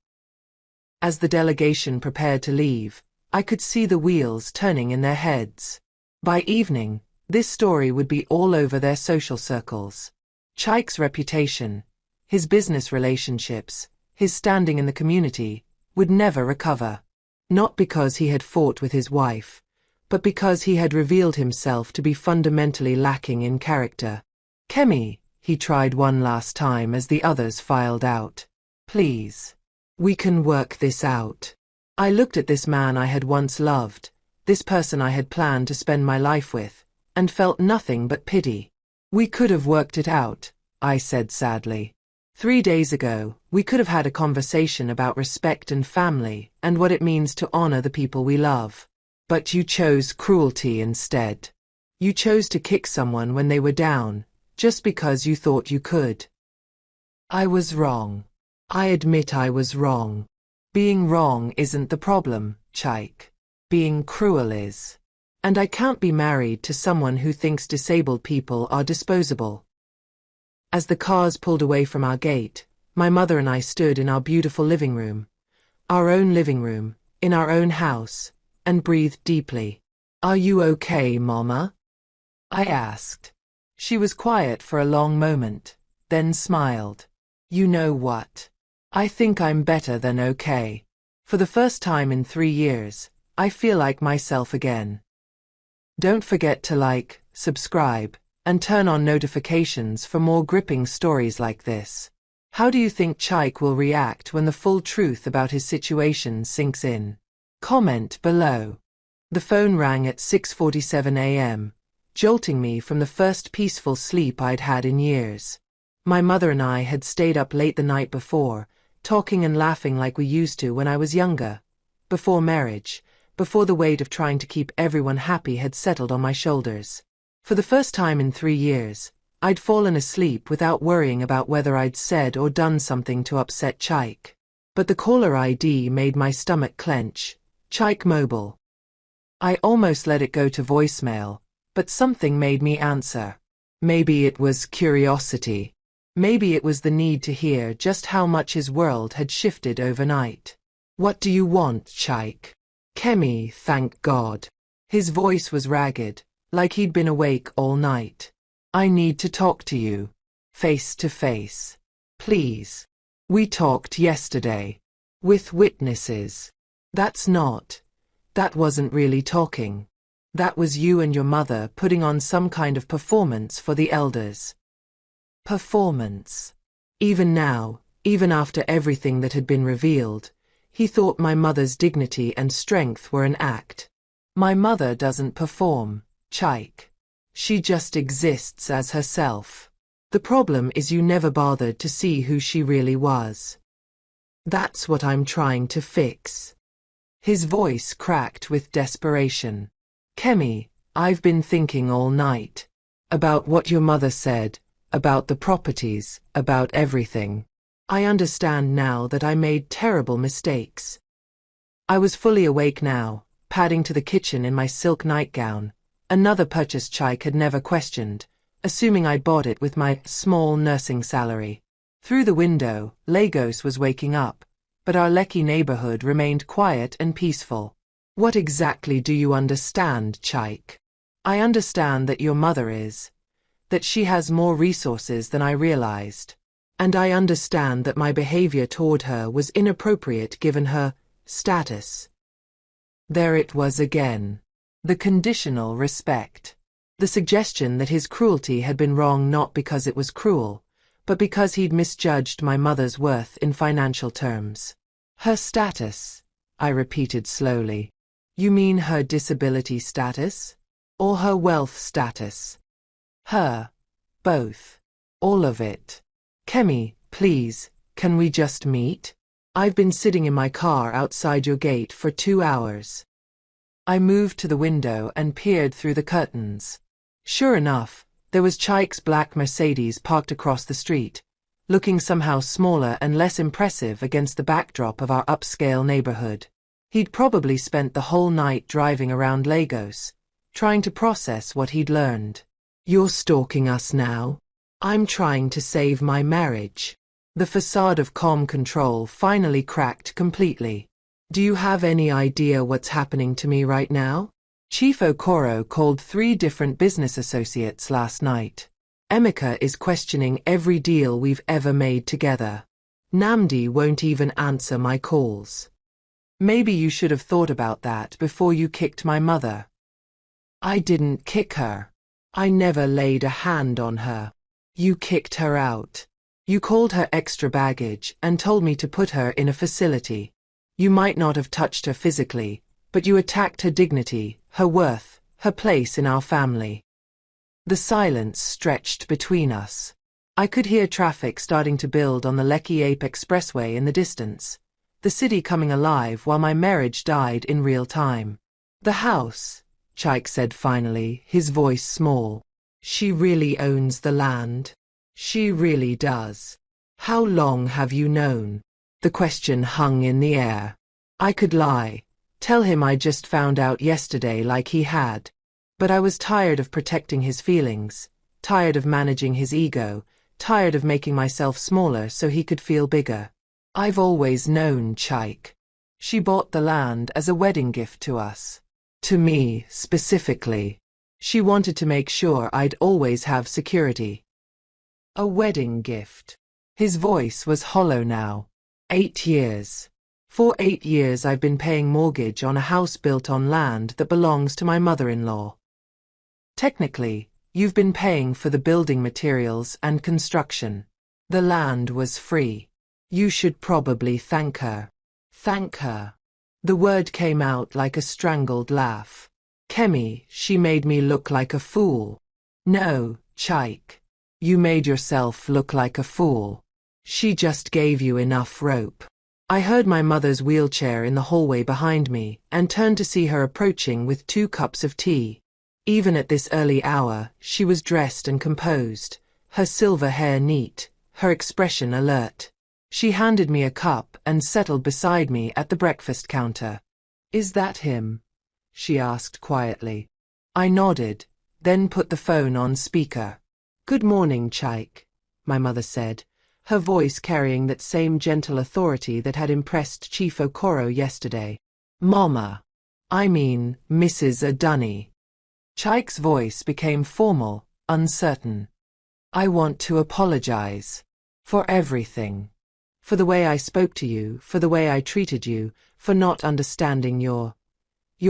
As the delegation prepared to leave, I could see the wheels turning in their heads. By evening, this story would be all over their social circles. Chaik's reputation, his business relationships, his standing in the community, would never recover. Not because he had fought with his wife, but because he had revealed himself to be fundamentally lacking in character. Kemi, he tried one last time as the others filed out. Please. We can work this out. I looked at this man I had once loved, this person I had planned to spend my life with, and felt nothing but pity. We could have worked it out, I said sadly. 3 days ago, we could have had a conversation about respect and family and what it means to honor the people we love. But you chose cruelty instead. You chose to kick someone when they were down, just because you thought you could. I was wrong. I admit I was wrong. Being wrong isn't the problem, Chaik. Being cruel is. And I can't be married to someone who thinks disabled people are disposable. As the cars pulled away from our gate, my mother and I stood in our beautiful living room, our own living room, in our own house, and breathed deeply. Are you okay, Mama? I asked. She was quiet for a long moment, then smiled. You know what? I think I'm better than okay. For the first time in 3 years, I feel like myself again. Don't forget to like, subscribe, and turn on notifications for more gripping stories like this. How do you think Chaik will react when the full truth about his situation sinks in? Comment below. The phone rang at 6:47 a.m., jolting me from the first peaceful sleep I'd had in years. My mother and I had stayed up late the night before, talking and laughing like we used to when I was younger, before marriage, before the weight of trying to keep everyone happy had settled on my shoulders. For the first time in 3 years, I'd fallen asleep without worrying about whether I'd said or done something to upset Chaik. But the caller ID made my stomach clench. Chaik Mobile. I almost let it go to voicemail, but something made me answer. Maybe it was curiosity. Maybe it was the need to hear just how much his world had shifted overnight. What do you want, Chaik? Kemi, thank God. His voice was ragged, like he'd been awake all night. I need to talk to you. Face to face. Please. We talked yesterday. With witnesses. That wasn't really talking. That was you and your mother putting on some kind of performance for the elders. Performance. Even now, even after everything that had been revealed, he thought my mother's dignity and strength were an act. My mother doesn't perform, Chaik. She just exists as herself. The problem is you never bothered to see who she really was. That's what I'm trying to fix. His voice cracked with desperation. Kemi, I've been thinking all night. About what your mother said, about the properties, about everything. I understand now that I made terrible mistakes. I was fully awake now, padding to the kitchen in my silk nightgown, another purchase Chaik had never questioned, assuming I'd bought it with my small nursing salary. Through the window, Lagos was waking up, but our Lekki neighborhood remained quiet and peaceful. What exactly do you understand, Chaik? I understand that your mother is, that she has more resources than I realized. And I understand that my behavior toward her was inappropriate given her status. There it was again. The conditional respect. The suggestion that his cruelty had been wrong not because it was cruel, but because he'd misjudged my mother's worth in financial terms. Her status, I repeated slowly. You mean her disability status? Or her wealth status? Her. Both. All of it. Kemi, please, can we just meet? I've been sitting in my car outside your gate for 2 hours. I moved to the window and peered through the curtains. Sure enough, there was Chaik's black Mercedes parked across the street, looking somehow smaller and less impressive against the backdrop of our upscale neighborhood. He'd probably spent the whole night driving around Lagos, trying to process what he'd learned. You're stalking us now? I'm trying to save my marriage. The facade of calm control finally cracked completely. Do you have any idea what's happening to me right now? Chief Okoro called 3 different business associates last night. Emeka is questioning every deal we've ever made together. Namdi won't even answer my calls. Maybe you should have thought about that before you kicked my mother. I didn't kick her. I never laid a hand on her. You kicked her out. You called her extra baggage and told me to put her in a facility. You might not have touched her physically, but you attacked her dignity, her worth, her place in our family. The silence stretched between us. I could hear traffic starting to build on the Lekki Ape Expressway in the distance, the city coming alive while my marriage died in real time. The house, Chaik said finally, his voice small. She really owns the land. She really does. How long have you known? The question hung in the air. I could lie, tell him I just found out yesterday like he had. But I was tired of protecting his feelings, tired of managing his ego, tired of making myself smaller so he could feel bigger. I've always known Chaik. She bought the land as a wedding gift to us. To me, specifically. She wanted to make sure I'd always have security. A wedding gift. His voice was hollow now. 8 years. For 8 years I've been paying mortgage on a house built on land that belongs to my mother-in-law. Technically, you've been paying for the building materials and construction. The land was free. You should probably thank her. Thank her. The word came out like a strangled laugh. Kemi, she made me look like a fool. No, Chaik. You made yourself look like a fool. She just gave you enough rope. I heard my mother's wheelchair in the hallway behind me and turned to see her approaching with 2 cups of tea. Even at this early hour, she was dressed and composed, her silver hair neat, her expression alert. She handed me a cup and settled beside me at the breakfast counter. Is that him? She asked quietly. I nodded, then put the phone on speaker. Good morning, Chaik, my mother said, her voice carrying that same gentle authority that had impressed Chief Okoro yesterday. Mama. I mean, Mrs. Dunny. Chaik's voice became formal, uncertain. I want to apologize. For everything. For the way I spoke to you, for the way I treated you, for not understanding your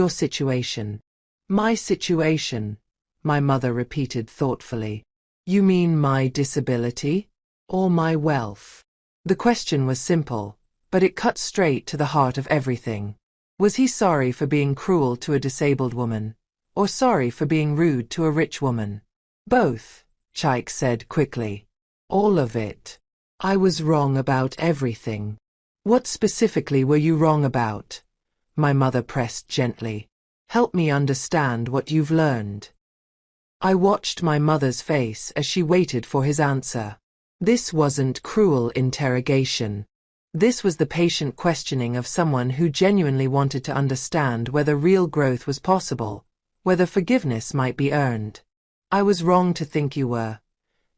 situation. My situation, my mother repeated thoughtfully. You mean my disability? Or my wealth? The question was simple, but it cut straight to the heart of everything. Was he sorry for being cruel to a disabled woman? Or sorry for being rude to a rich woman? Both, Chaik said quickly. All of it. I was wrong about everything. What specifically were you wrong about? My mother pressed gently. Help me understand what you've learned. I watched my mother's face as she waited for his answer. This wasn't cruel interrogation. This was the patient questioning of someone who genuinely wanted to understand whether real growth was possible, whether forgiveness might be earned. I was wrong to think you were.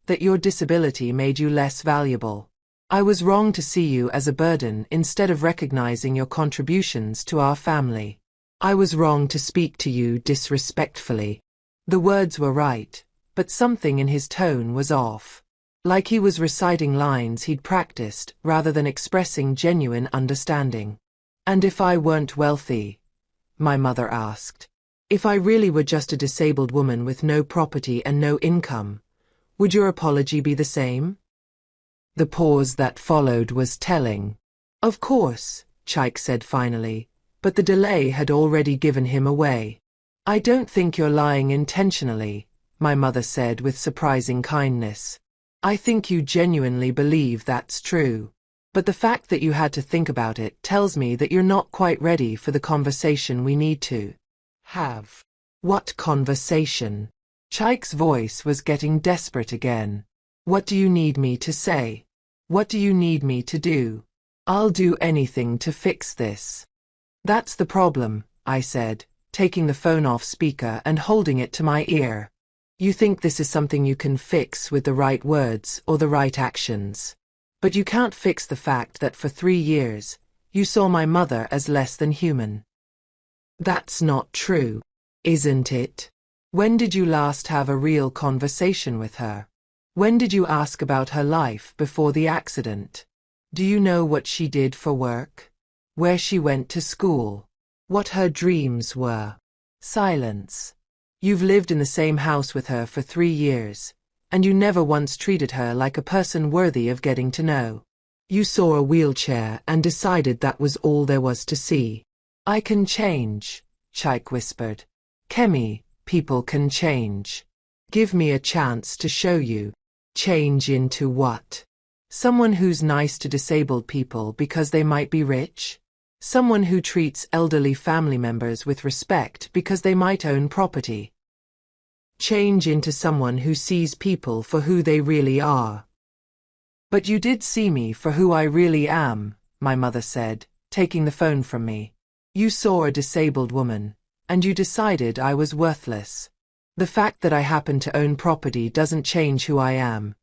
That your disability made you less valuable. I was wrong to see you as a burden instead of recognizing your contributions to our family. I was wrong to speak to you disrespectfully. The words were right, but something in his tone was off. Like he was reciting lines he'd practiced rather than expressing genuine understanding. And if I weren't wealthy? My mother asked. If I really were just a disabled woman with no property and no income, would your apology be the same? The pause that followed was telling. Of course, Chaik said finally, but the delay had already given him away. I don't think you're lying intentionally, my mother said with surprising kindness. I think you genuinely believe that's true. But the fact that you had to think about it tells me that you're not quite ready for the conversation we need to have. What conversation? Chaik's voice was getting desperate again. What do you need me to say? What do you need me to do? I'll do anything to fix this. That's the problem, I said, taking the phone off speaker and holding it to my ear. You think this is something you can fix with the right words or the right actions. But you can't fix the fact that for 3 years, you saw my mother as less than human. That's not true, isn't it? When did you last have a real conversation with her? When did you ask about her life before the accident? Do you know what she did for work? Where she went to school? What her dreams were? Silence. You've lived in the same house with her for 3 years, and you never once treated her like a person worthy of getting to know. You saw a wheelchair and decided that was all there was to see. I can change, Chaik whispered. Kemi, people can change. Give me a chance to show you. Change into what? Someone who's nice to disabled people because they might be rich? Someone who treats elderly family members with respect because they might own property? Change into someone who sees people for who they really are. But you did see me for who I really am, my mother said, taking the phone from me. You saw a disabled woman, and you decided I was worthless. The fact that I happen to own property doesn't change who I am.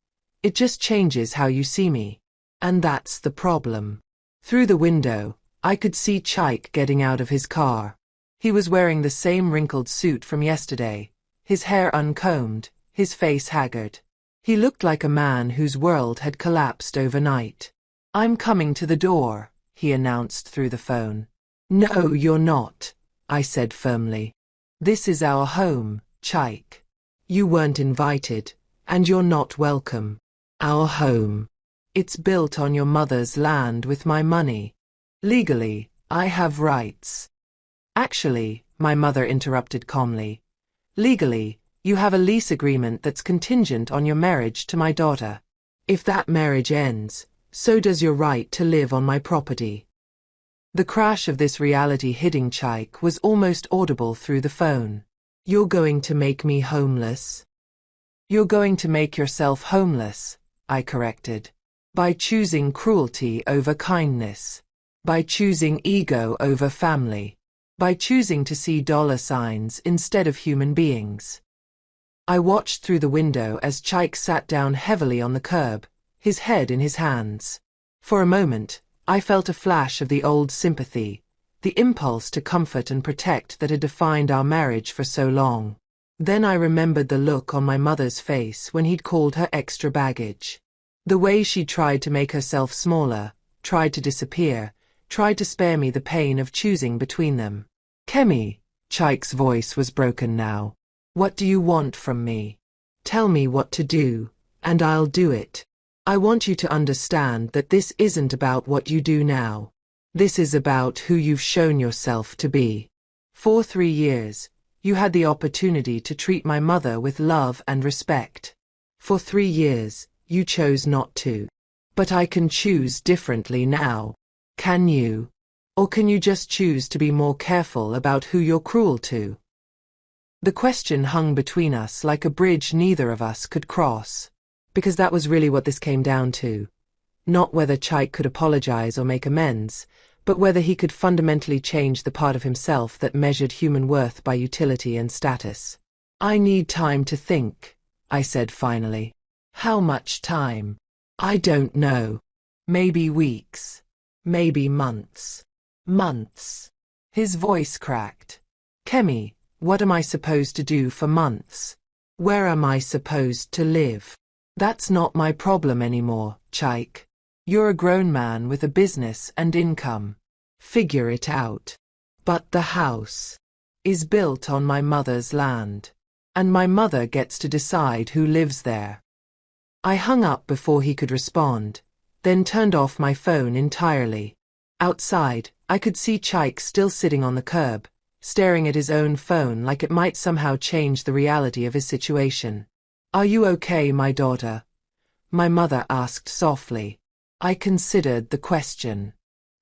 It just changes how you see me. And that's the problem. Through the window, I could see Chaik getting out of his car. He was wearing the same wrinkled suit from yesterday, his hair uncombed, his face haggard. He looked like a man whose world had collapsed overnight. I'm coming to the door, he announced through the phone. No, you're not, I said firmly. This is our home, Chaik. You weren't invited, and you're not welcome. Our home. It's built on your mother's land with my money. Legally, I have rights. Actually, my mother interrupted calmly. Legally, you have a lease agreement that's contingent on your marriage to my daughter. If that marriage ends, so does your right to live on my property. The crash of this reality hitting Chaik was almost audible through the phone. You're going to make me homeless? You're going to make yourself homeless, I corrected. By choosing cruelty over kindness. By choosing ego over family. By choosing to see dollar signs instead of human beings. I watched through the window as Chaik sat down heavily on the curb, his head in his hands. For a moment, I felt a flash of the old sympathy, the impulse to comfort and protect that had defined our marriage for so long. Then I remembered the look on my mother's face when he'd called her extra baggage. The way she tried to make herself smaller, tried to disappear, tried to spare me the pain of choosing between them. Kemi, Chaik's voice was broken now. What do you want from me? Tell me what to do, and I'll do it. I want you to understand that this isn't about what you do now. This is about who you've shown yourself to be. For 3 years, you had the opportunity to treat my mother with love and respect. For 3 years, you chose not to. But I can choose differently now. Can you? Or can you just choose to be more careful about who you're cruel to? The question hung between us like a bridge neither of us could cross. Because that was really what this came down to. Not whether Chaik could apologize or make amends, but whether he could fundamentally change the part of himself that measured human worth by utility and status. I need time to think, I said finally. How much time? I don't know. Maybe weeks. Maybe months. Months. His voice cracked. Kemi, what am I supposed to do for months? Where am I supposed to live? That's not my problem anymore, Chaik. You're a grown man with a business and income. Figure it out. But the house is built on my mother's land, and my mother gets to decide who lives there. I hung up before he could respond, then turned off my phone entirely. Outside, I could see Chaik still sitting on the curb, staring at his own phone like it might somehow change the reality of his situation. Are you okay, my daughter? My mother asked softly. I considered the question.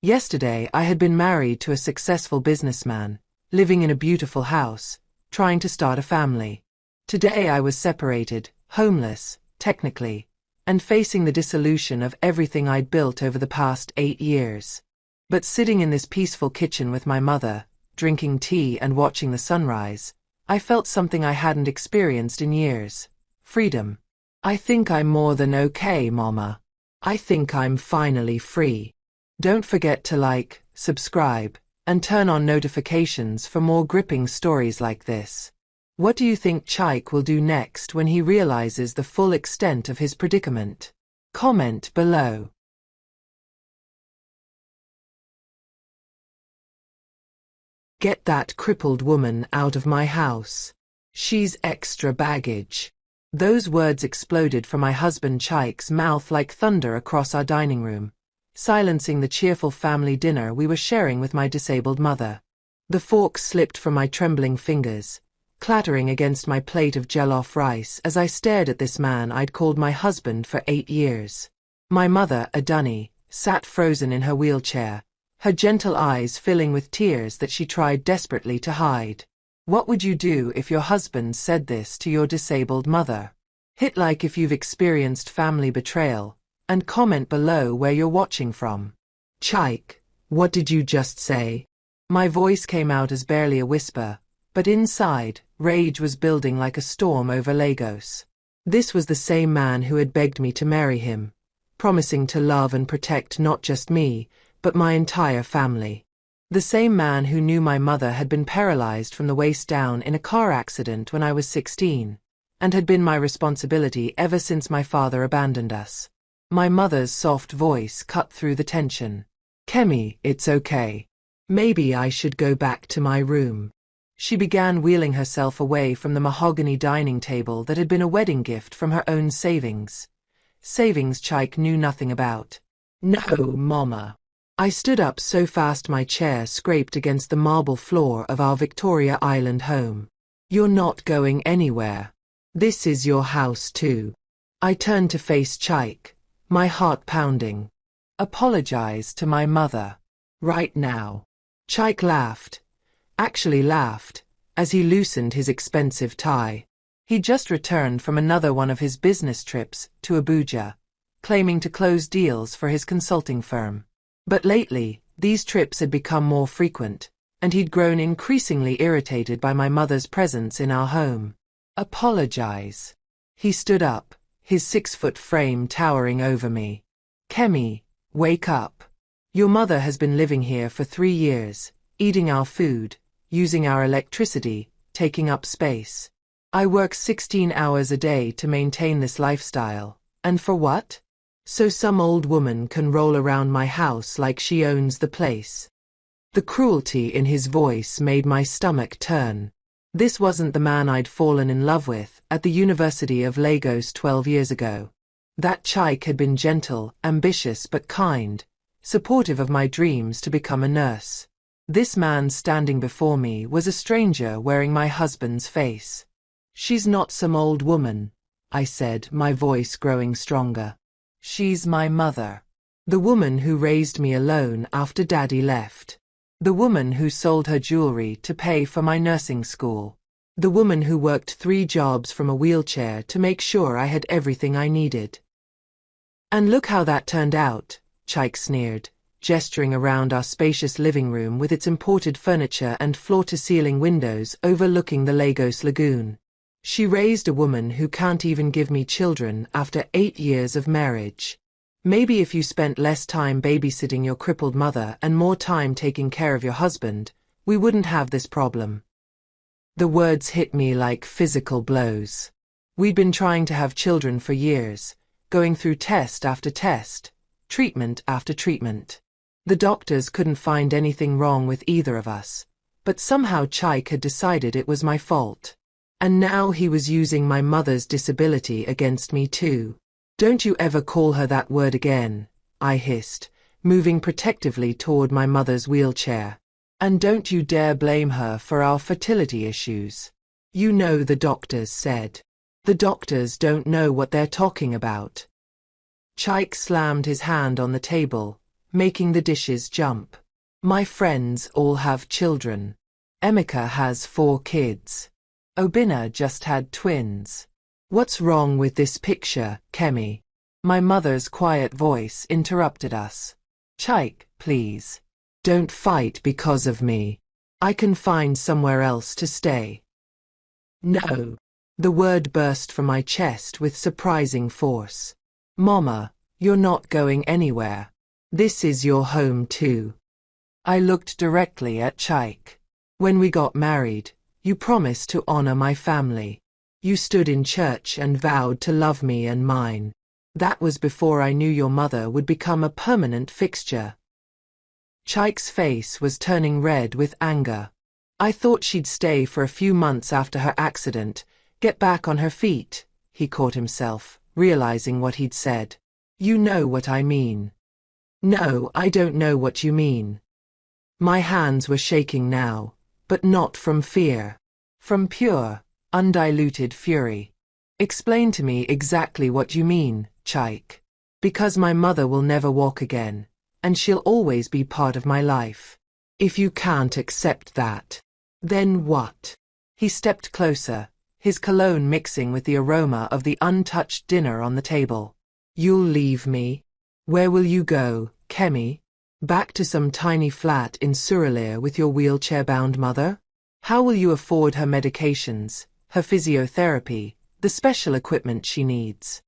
Yesterday I had been married to a successful businessman, living in a beautiful house, trying to start a family. Today I was separated, homeless, technically, and facing the dissolution of everything I'd built over the past 8 years. But sitting in this peaceful kitchen with my mother, drinking tea and watching the sunrise, I felt something I hadn't experienced in years. Freedom. I think I'm more than okay, Mama. I think I'm finally free. Don't forget to like, subscribe, and turn on notifications for more gripping stories like this. What do you think Chaik will do next when he realizes the full extent of his predicament? Comment below. Get that crippled woman out of my house. She's extra baggage. Those words exploded from my husband Chaik's mouth like thunder across our dining room, silencing the cheerful family dinner we were sharing with my disabled mother. The fork slipped from my trembling fingers, clattering against my plate of jollof rice as I stared at this man I'd called my husband for 8 years. My mother, Adunni, sat frozen in her wheelchair, her gentle eyes filling with tears that she tried desperately to hide. What would you do if your husband said this to your disabled mother? Hit like if you've experienced family betrayal, and comment below where you're watching from. Chaik, what did you just say? My voice came out as barely a whisper, but inside, rage was building like a storm over Lagos. This was the same man who had begged me to marry him, promising to love and protect not just me, but my entire family. The same man who knew my mother had been paralyzed from the waist down in a car accident when I was 16, and had been my responsibility ever since my father abandoned us. My mother's soft voice cut through the tension. Kemi, it's okay. Maybe I should go back to my room. She began wheeling herself away from the mahogany dining table that had been a wedding gift from her own savings. Savings Chaik knew nothing about. No, Mama. I stood up so fast my chair scraped against the marble floor of our Victoria Island home. You're not going anywhere. This is your house too. I turned to face Chaik, my heart pounding. Apologize to my mother. Right now. Chaik laughed. Actually laughed, as he loosened his expensive tie. He'd just returned from another one of his business trips to Abuja, claiming to close deals for his consulting firm. But lately, these trips had become more frequent, and he'd grown increasingly irritated by my mother's presence in our home. Apologize. He stood up, his 6-foot frame towering over me. Kemi, wake up. Your mother has been living here for 3 years, eating our food, using our electricity, taking up space. I work 16 hours a day to maintain this lifestyle. And for what? So some old woman can roll around my house like she owns the place. The cruelty in his voice made my stomach turn. This wasn't the man I'd fallen in love with at the University of Lagos 12 years ago. That Chaik had been gentle, ambitious but kind, supportive of my dreams to become a nurse. This man standing before me was a stranger wearing my husband's face. "She's not some old woman," I said, my voice growing stronger. "She's my mother. The woman who raised me alone after Daddy left. The woman who sold her jewelry to pay for my nursing school. The woman who worked 3 jobs from a wheelchair to make sure I had everything I needed." "And look how that turned out," Chaik sneered, gesturing around our spacious living room with its imported furniture and floor-to-ceiling windows overlooking the Lagos lagoon. "She raised a woman who can't even give me children after 8 years of marriage. Maybe if you spent less time babysitting your crippled mother and more time taking care of your husband, we wouldn't have this problem." The words hit me like physical blows. We'd been trying to have children for years, going through test after test, treatment after treatment. The doctors couldn't find anything wrong with either of us, but somehow Chaik had decided it was my fault. And now he was using my mother's disability against me too. "Don't you ever call her that word again," I hissed, moving protectively toward my mother's wheelchair. "And don't you dare blame her for our fertility issues. You know the doctors said. The doctors don't know what they're talking about." Chaik slammed his hand on the table, making the dishes jump. "My friends all have children. Emeka has 4 kids. Obinna just had twins. What's wrong with this picture, Kemi?" My mother's quiet voice interrupted us. "Chaik, please. Don't fight because of me. I can find somewhere else to stay." "No." The word burst from my chest with surprising force. "Mama, you're not going anywhere. This is your home too." I looked directly at Chaik. "When we got married, you promised to honor my family. You stood in church and vowed to love me and mine. That was before I knew your mother would become a permanent fixture." Chaik's face was turning red with anger. "I thought she'd stay for a few months after her accident, get back on her feet," he caught himself, realizing what he'd said. "You know what I mean." "No, I don't know what you mean." My hands were shaking now, but not from fear. From pure, undiluted fury. "Explain to me exactly what you mean, Chaik. Because my mother will never walk again, and she'll always be part of my life. If you can't accept that, then what?" He stepped closer, his cologne mixing with the aroma of the untouched dinner on the table. "You'll leave me? Where will you go, Kemi? Back to some tiny flat in Surulere with your wheelchair-bound mother? How will you afford her medications, her physiotherapy, the special equipment she needs?"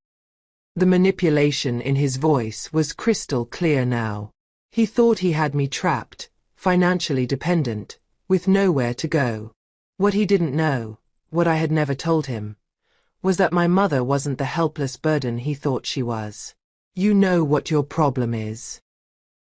The manipulation in his voice was crystal clear now. He thought he had me trapped, financially dependent, with nowhere to go. What he didn't know, what I had never told him, was that my mother wasn't the helpless burden he thought she was. "You know what your problem is,"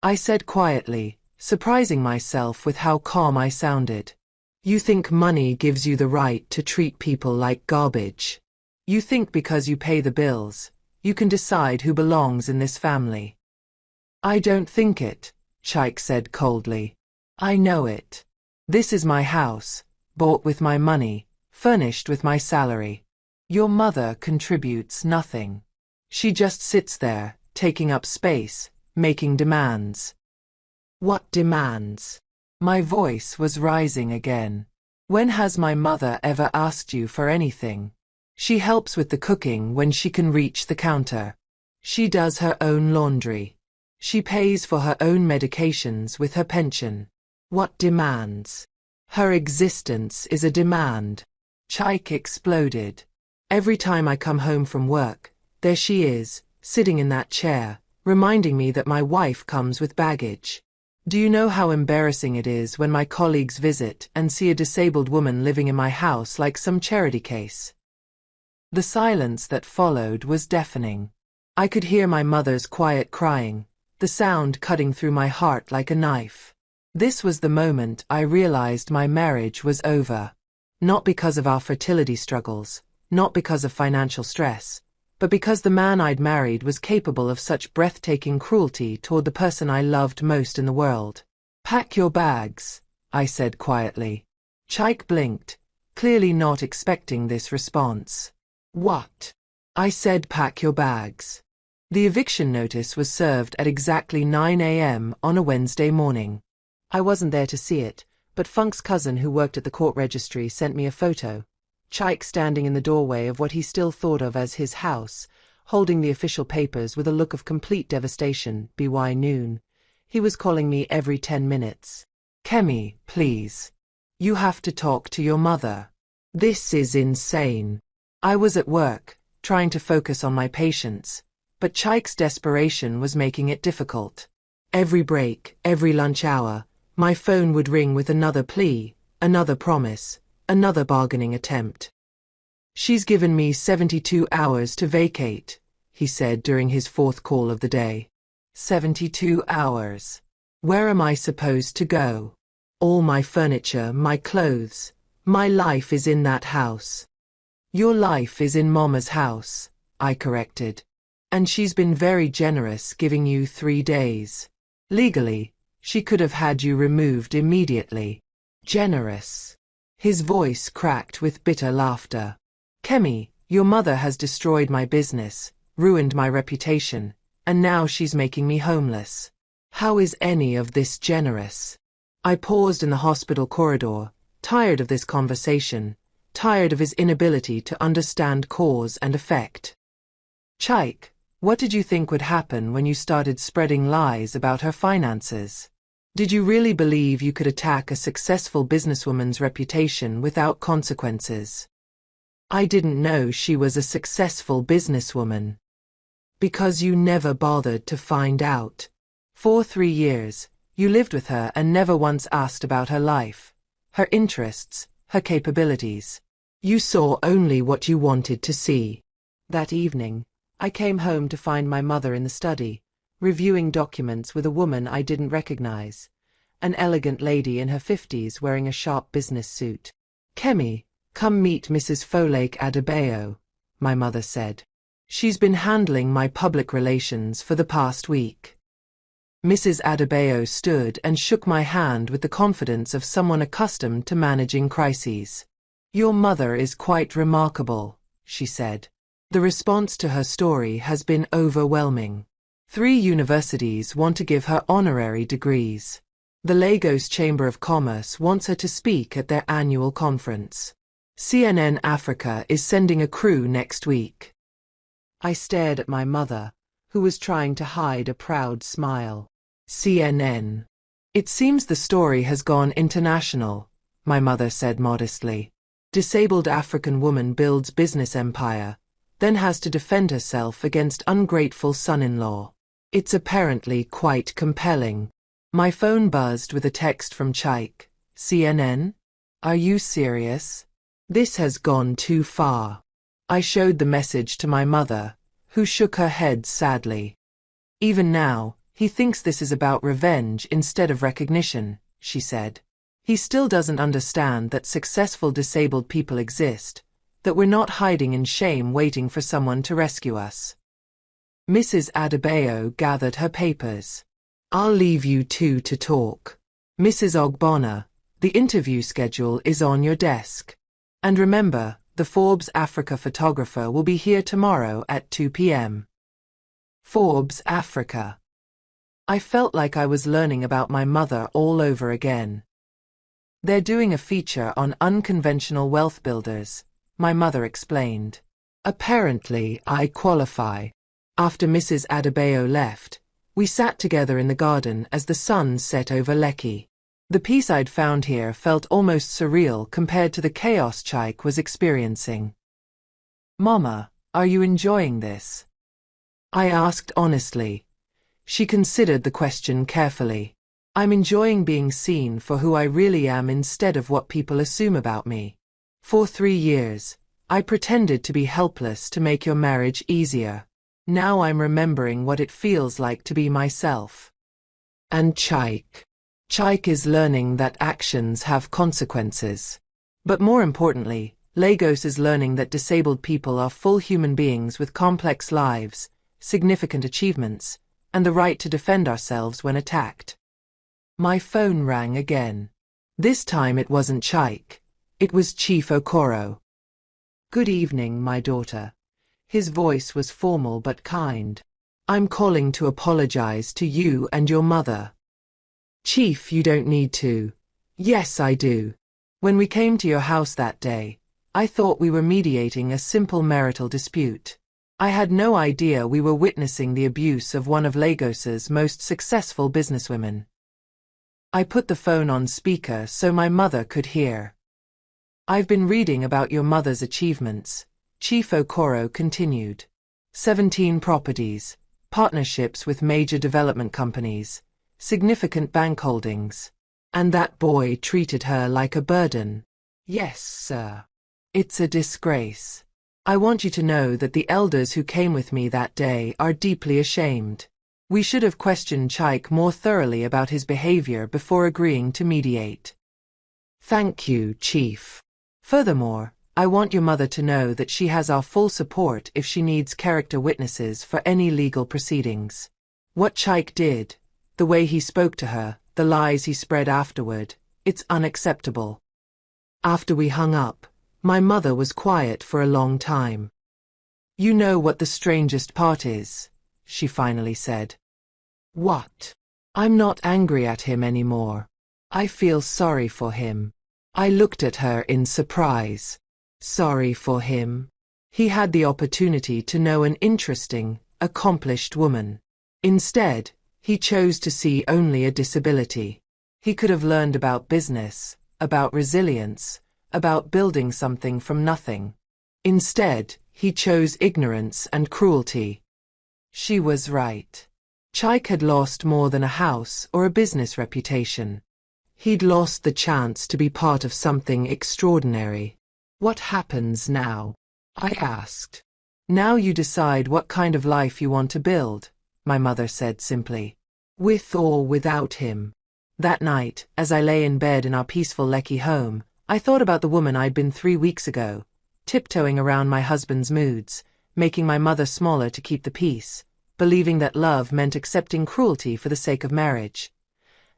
I said quietly, surprising myself with how calm I sounded. "You think money gives you the right to treat people like garbage. You think because you pay the bills, you can decide who belongs in this family." "I don't think it," Chaik said coldly. "I know it. This is my house, bought with my money, furnished with my salary. Your mother contributes nothing. She just sits there, taking up space, making demands." "What demands?" My voice was rising again. "When has my mother ever asked you for anything? She helps with the cooking when she can reach the counter. She does her own laundry. She pays for her own medications with her pension. What demands?" "Her existence is a demand," Chaik exploded. "Every time I come home from work, there she is, sitting in that chair, reminding me that my wife comes with baggage. Do you know how embarrassing it is when my colleagues visit and see a disabled woman living in my house like some charity case? The silence that followed was deafening. I could hear my mother's quiet crying, the sound cutting through my heart like a knife. This was the moment I realized my marriage was over. Not because of our fertility struggles, not because of financial stress, but because the man I'd married was capable of such breathtaking cruelty toward the person I loved most in the world. "Pack your bags," I said quietly. Chaik blinked, clearly not expecting this response. "What?" I said, "Pack your bags." The eviction notice was served at exactly 9 a.m. on a Wednesday morning. I wasn't there to see it, but Funk's cousin who worked at the court registry sent me a photo. Chaik standing in the doorway of what he still thought of as his house, holding the official papers with a look of complete devastation. By noon. He was calling me every 10 minutes. "Kemi, please. You have to talk to your mother. This is insane." I was at work, trying to focus on my patients, but Chaik's desperation was making it difficult. Every break, every lunch hour, my phone would ring with another plea, another promise, another bargaining attempt. "She's given me 72 hours to vacate," he said during his fourth call of the day. 72 hours. Where am I supposed to go? All my furniture, my clothes, my life is in that house. "Your life is in Mama's house," I corrected. "And she's been very generous giving you 3 days. Legally, she could have had you removed immediately." "Generous." His voice cracked with bitter laughter. "Kemi, your mother has destroyed my business, ruined my reputation, and now she's making me homeless. How is any of this generous?" I paused in the hospital corridor, tired of this conversation, tired of his inability to understand cause and effect. "Chaik, what did you think would happen when you started spreading lies about her finances? Did you really believe you could attack a successful businesswoman's reputation without consequences?" "I didn't know she was a successful businesswoman." "Because you never bothered to find out. For 3 years, you lived with her and never once asked about her life, her interests, her capabilities. You saw only what you wanted to see." That evening, I came home to find my mother in the study, reviewing documents with a woman I didn't recognize, an elegant lady in her 50s wearing a sharp business suit. "Kemi, come meet Mrs. Folake Adebayo," my mother said. "She's been handling my public relations for the past week." Mrs. Adebayo stood and shook my hand with the confidence of someone accustomed to managing crises. "Your mother is quite remarkable," she said. "The response to her story has been overwhelming. 3 universities want to give her honorary degrees. The Lagos Chamber of Commerce wants her to speak at their annual conference. CNN Africa is sending a crew next week." I stared at my mother, who was trying to hide a proud smile. "CNN. It seems the story has gone international," my mother said modestly. "Disabled African woman builds business empire, then has to defend herself against ungrateful son-in-law. It's apparently quite compelling." My phone buzzed with a text from Chaik. "CNN? Are you serious? This has gone too far." I showed the message to my mother, who shook her head sadly. "Even now, he thinks this is about revenge instead of recognition," she said. "He still doesn't understand that successful disabled people exist, that we're not hiding in shame waiting for someone to rescue us." Mrs. Adebayo gathered her papers. "I'll leave you two to talk. Mrs. Ogbonna, the interview schedule is on your desk. And remember, the Forbes Africa photographer will be here tomorrow at 2 p.m. Forbes Africa. I felt like I was learning about my mother all over again. "They're doing a feature on unconventional wealth builders," my mother explained. "Apparently, I qualify." After Mrs. Adebayo left, we sat together in the garden as the sun set over Lekki. The peace I'd found here felt almost surreal compared to the chaos Chaik was experiencing. "Mama, are you enjoying this?" I asked honestly. She considered the question carefully. I'm enjoying being seen for who I really am instead of what people assume about me. For 3 years, I pretended to be helpless to make your marriage easier. Now I'm remembering what it feels like to be myself. And Chaik is learning that actions have consequences. But more importantly, Lagos is learning that disabled people are full human beings with complex lives, significant achievements, and the right to defend ourselves when attacked. My phone rang again. This time it wasn't Chaik. It was Chief Okoro. Good evening, my daughter. His voice was formal but kind. I'm calling to apologize to you and your mother. Chief, you don't need to. Yes, I do. When we came to your house that day, I thought we were mediating a simple marital dispute. I had no idea we were witnessing the abuse of one of Lagos's most successful businesswomen. I put the phone on speaker so my mother could hear. I've been reading about your mother's achievements, Chief Okoro continued. 17 properties, partnerships with major development companies, significant bank holdings. And that boy treated her like a burden. Yes, sir. It's a disgrace. I want you to know that the elders who came with me that day are deeply ashamed. We should have questioned Chaik more thoroughly about his behavior before agreeing to mediate. Thank you, Chief. Furthermore, I want your mother to know that she has our full support if she needs character witnesses for any legal proceedings. What Chaik did, the way he spoke to her, the lies he spread afterward, it's unacceptable. After we hung up, my mother was quiet for a long time. You know what the strangest part is, she finally said. What? I'm not angry at him anymore. I feel sorry for him. I looked at her in surprise. Sorry for him? He had the opportunity to know an interesting, accomplished woman. Instead, he chose to see only a disability. He could have learned about business, about resilience, about building something from nothing. Instead, he chose ignorance and cruelty. She was right. Chaik had lost more than a house or a business reputation. He'd lost the chance to be part of something extraordinary. What happens now? I asked. Now you decide what kind of life you want to build, my mother said simply. With or without him. That night, as I lay in bed in our peaceful Lekki home, I thought about the woman I'd been 3 weeks ago, tiptoeing around my husband's moods, making my mother smaller to keep the peace, believing that love meant accepting cruelty for the sake of marriage.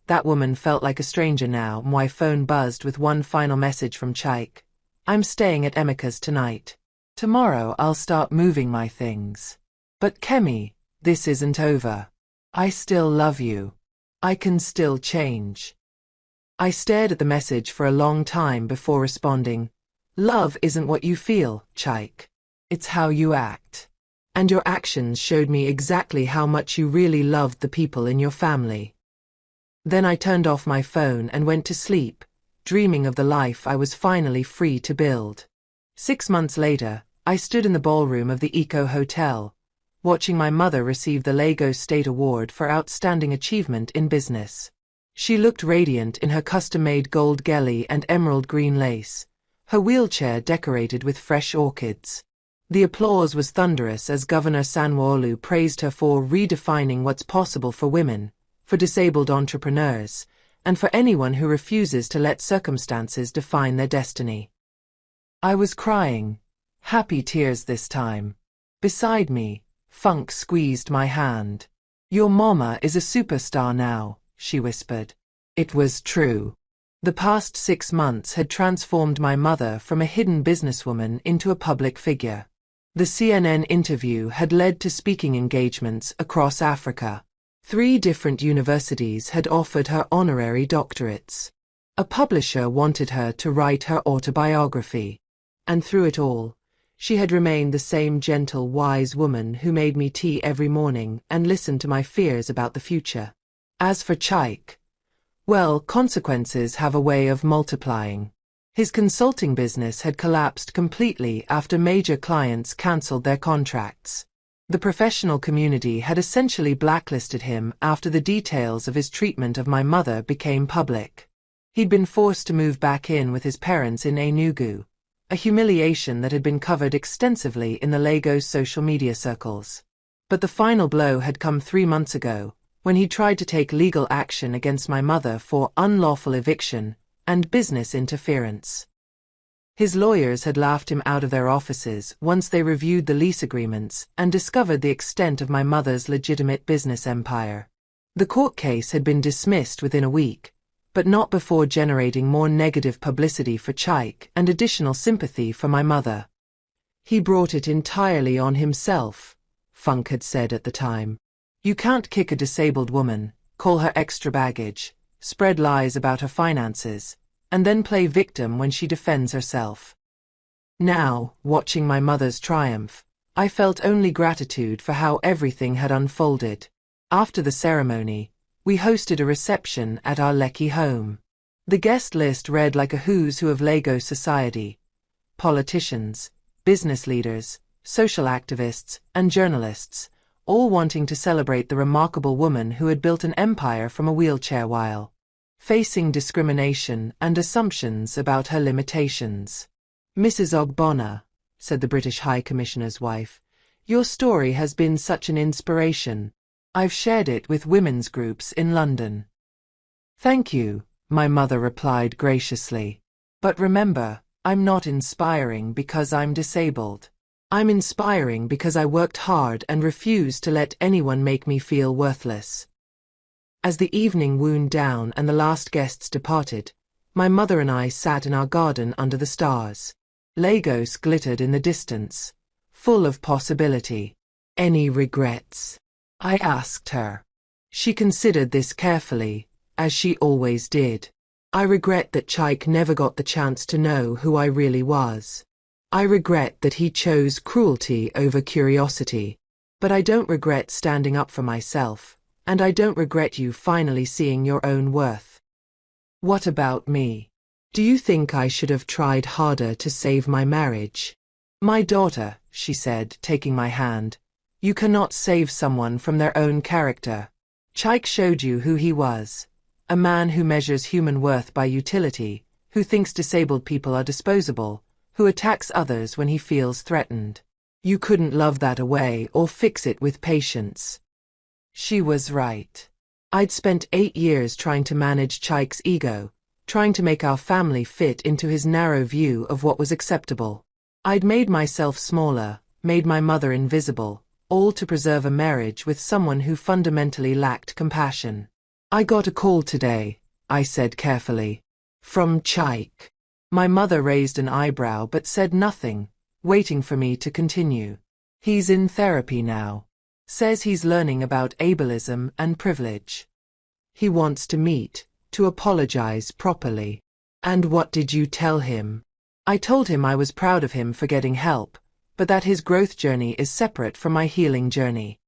That woman felt like a stranger now. My phone buzzed with one final message from Chaik. I'm staying at Emika's tonight. Tomorrow I'll start moving my things. But Kemi, this isn't over. I still love you. I can still change. I stared at the message for a long time before responding. Love isn't what you feel, Chaik. It's how you act. And your actions showed me exactly how much you really loved the people in your family. Then I turned off my phone and went to sleep, dreaming of the life I was finally free to build. 6 months later, I stood in the ballroom of the Eco Hotel, watching my mother receive the Lagos State Award for Outstanding Achievement in Business. She looked radiant in her custom-made gold gelly and emerald green lace, her wheelchair decorated with fresh orchids. The applause was thunderous as Governor Sanwo-Olu praised her for redefining what's possible for women, for disabled entrepreneurs, and for anyone who refuses to let circumstances define their destiny. I was crying, happy tears this time. Beside me, Funk squeezed my hand. Your mama is a superstar now, she whispered. It was true. The past 6 months had transformed my mother from a hidden businesswoman into a public figure. The CNN interview had led to speaking engagements across Africa. 3 different universities had offered her honorary doctorates. A publisher wanted her to write her autobiography. And through it all, she had remained the same gentle, wise woman who made me tea every morning and listened to my fears about the future. As for Chaik, well, consequences have a way of multiplying. His consulting business had collapsed completely after major clients cancelled their contracts. The professional community had essentially blacklisted him after the details of his treatment of my mother became public. He'd been forced to move back in with his parents in Enugu, a humiliation that had been covered extensively in the Lagos social media circles. But the final blow had come 3 months ago, when he tried to take legal action against my mother for unlawful eviction and business interference. His lawyers had laughed him out of their offices once they reviewed the lease agreements and discovered the extent of my mother's legitimate business empire. The court case had been dismissed within a week, but not before generating more negative publicity for Chaik and additional sympathy for my mother. He brought it entirely on himself, Funk had said at the time. You can't kick a disabled woman, call her extra baggage, spread lies about her finances, and then play victim when she defends herself. Now, watching my mother's triumph, I felt only gratitude for how everything had unfolded. After the ceremony, we hosted a reception at our Lekki home. The guest list read like a who's who of Lagos society: politicians, business leaders, social activists, and journalists, all wanting to celebrate the remarkable woman who had built an empire from a wheelchair while facing discrimination and assumptions about her limitations. Mrs. Ogbonna, said the British High Commissioner's wife, your story has been such an inspiration. I've shared it with women's groups in London. Thank you, my mother replied graciously. But remember, I'm not inspiring because I'm disabled. I'm inspiring because I worked hard and refused to let anyone make me feel worthless. As the evening wound down and the last guests departed, my mother and I sat in our garden under the stars. Lagos glittered in the distance, full of possibility. Any regrets? I asked her. She considered this carefully, as she always did. I regret that Chaik never got the chance to know who I really was. I regret that he chose cruelty over curiosity. But I don't regret standing up for myself, and I don't regret you finally seeing your own worth. What about me? Do you think I should have tried harder to save my marriage? My daughter, she said, taking my hand, you cannot save someone from their own character. Chaik showed you who he was. A man who measures human worth by utility, who thinks disabled people are disposable, who attacks others when he feels threatened. You couldn't love that away or fix it with patience. She was right. I'd spent 8 years trying to manage Chaik's ego, trying to make our family fit into his narrow view of what was acceptable. I'd made myself smaller, made my mother invisible, all to preserve a marriage with someone who fundamentally lacked compassion. I got a call today, I said carefully. From Chaik. My mother raised an eyebrow but said nothing, waiting for me to continue. He's in therapy now. Says he's learning about ableism and privilege. He wants to meet, to apologize properly. And what did you tell him? I told him I was proud of him for getting help, but that his growth journey is separate from my healing journey.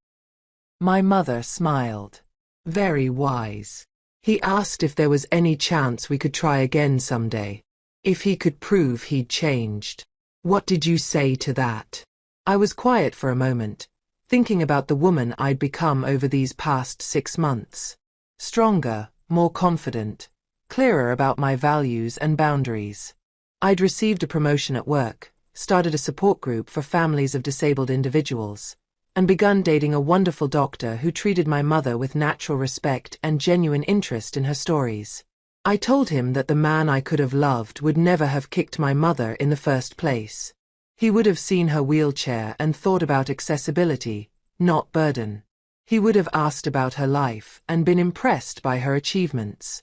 My mother smiled. Very wise. He asked if there was any chance we could try again someday. If he could prove he'd changed. What did you say to that? I was quiet for a moment, thinking about the woman I'd become over these past 6 months. Stronger, more confident, clearer about my values and boundaries. I'd received a promotion at work, started a support group for families of disabled individuals, and begun dating a wonderful doctor who treated my mother with natural respect and genuine interest in her stories. I told him that the man I could have loved would never have kicked my mother in the first place. He would have seen her wheelchair and thought about accessibility, not burden. He would have asked about her life and been impressed by her achievements.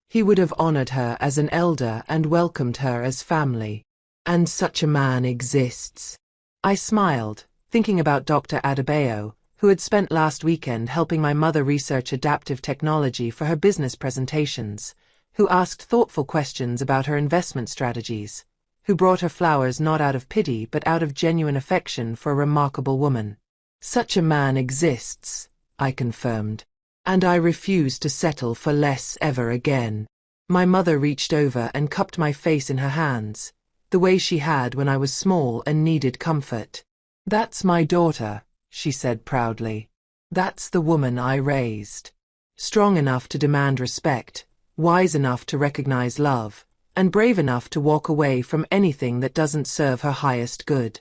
He would have honored her as an elder and welcomed her as family. And such a man exists. I smiled, thinking about Dr. Adebayo, who had spent last weekend helping my mother research adaptive technology for her business presentations, who asked thoughtful questions about her investment strategies, who brought her flowers not out of pity but out of genuine affection for a remarkable woman. Such a man exists, I confirmed, and I refuse to settle for less ever again. My mother reached over and cupped my face in her hands, the way she had when I was small and needed comfort. That's my daughter, she said proudly. That's the woman I raised. Strong enough to demand respect, wise enough to recognize love, and brave enough to walk away from anything that doesn't serve her highest good.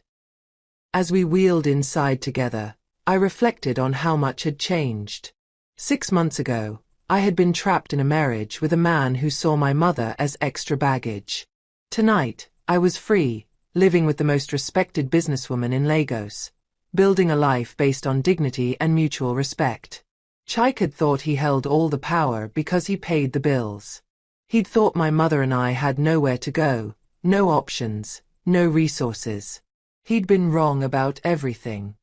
As we wheeled inside together, I reflected on how much had changed. 6 months ago, I had been trapped in a marriage with a man who saw my mother as extra baggage. Tonight, I was free, living with the most respected businesswoman in Lagos, building a life based on dignity and mutual respect. Chike had thought he held all the power because he paid the bills. He'd thought my mother and I had nowhere to go, no options, no resources. He'd been wrong about everything.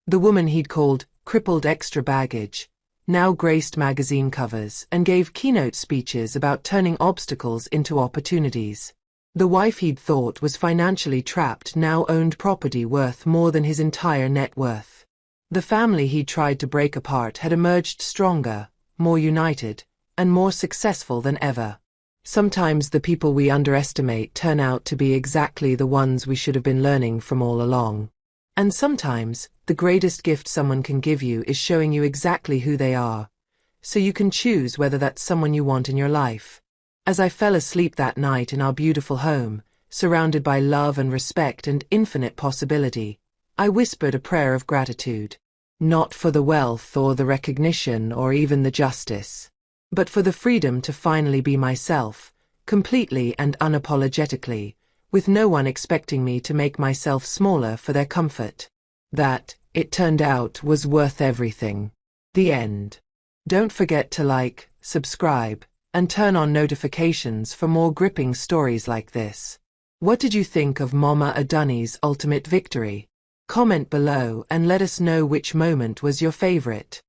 The woman he'd called crippled extra baggage now graced magazine covers and gave keynote speeches about turning obstacles into opportunities. The wife he'd thought was financially trapped now owned property worth more than his entire net worth. The family he'd tried to break apart had emerged stronger, more united, and more successful than ever. Sometimes the people we underestimate turn out to be exactly the ones we should have been learning from all along. And sometimes, the greatest gift someone can give you is showing you exactly who they are, so you can choose whether that's someone you want in your life. As I fell asleep that night in our beautiful home, surrounded by love and respect and infinite possibility, I whispered a prayer of gratitude. Not for the wealth or the recognition or even the justice, but for the freedom to finally be myself, completely and unapologetically, with no one expecting me to make myself smaller for their comfort. That, it turned out, was worth everything. The end. Don't forget to like, subscribe, and turn on notifications for more gripping stories like this. What did you think of Mama Adunni's ultimate victory? Comment below and let us know which moment was your favorite.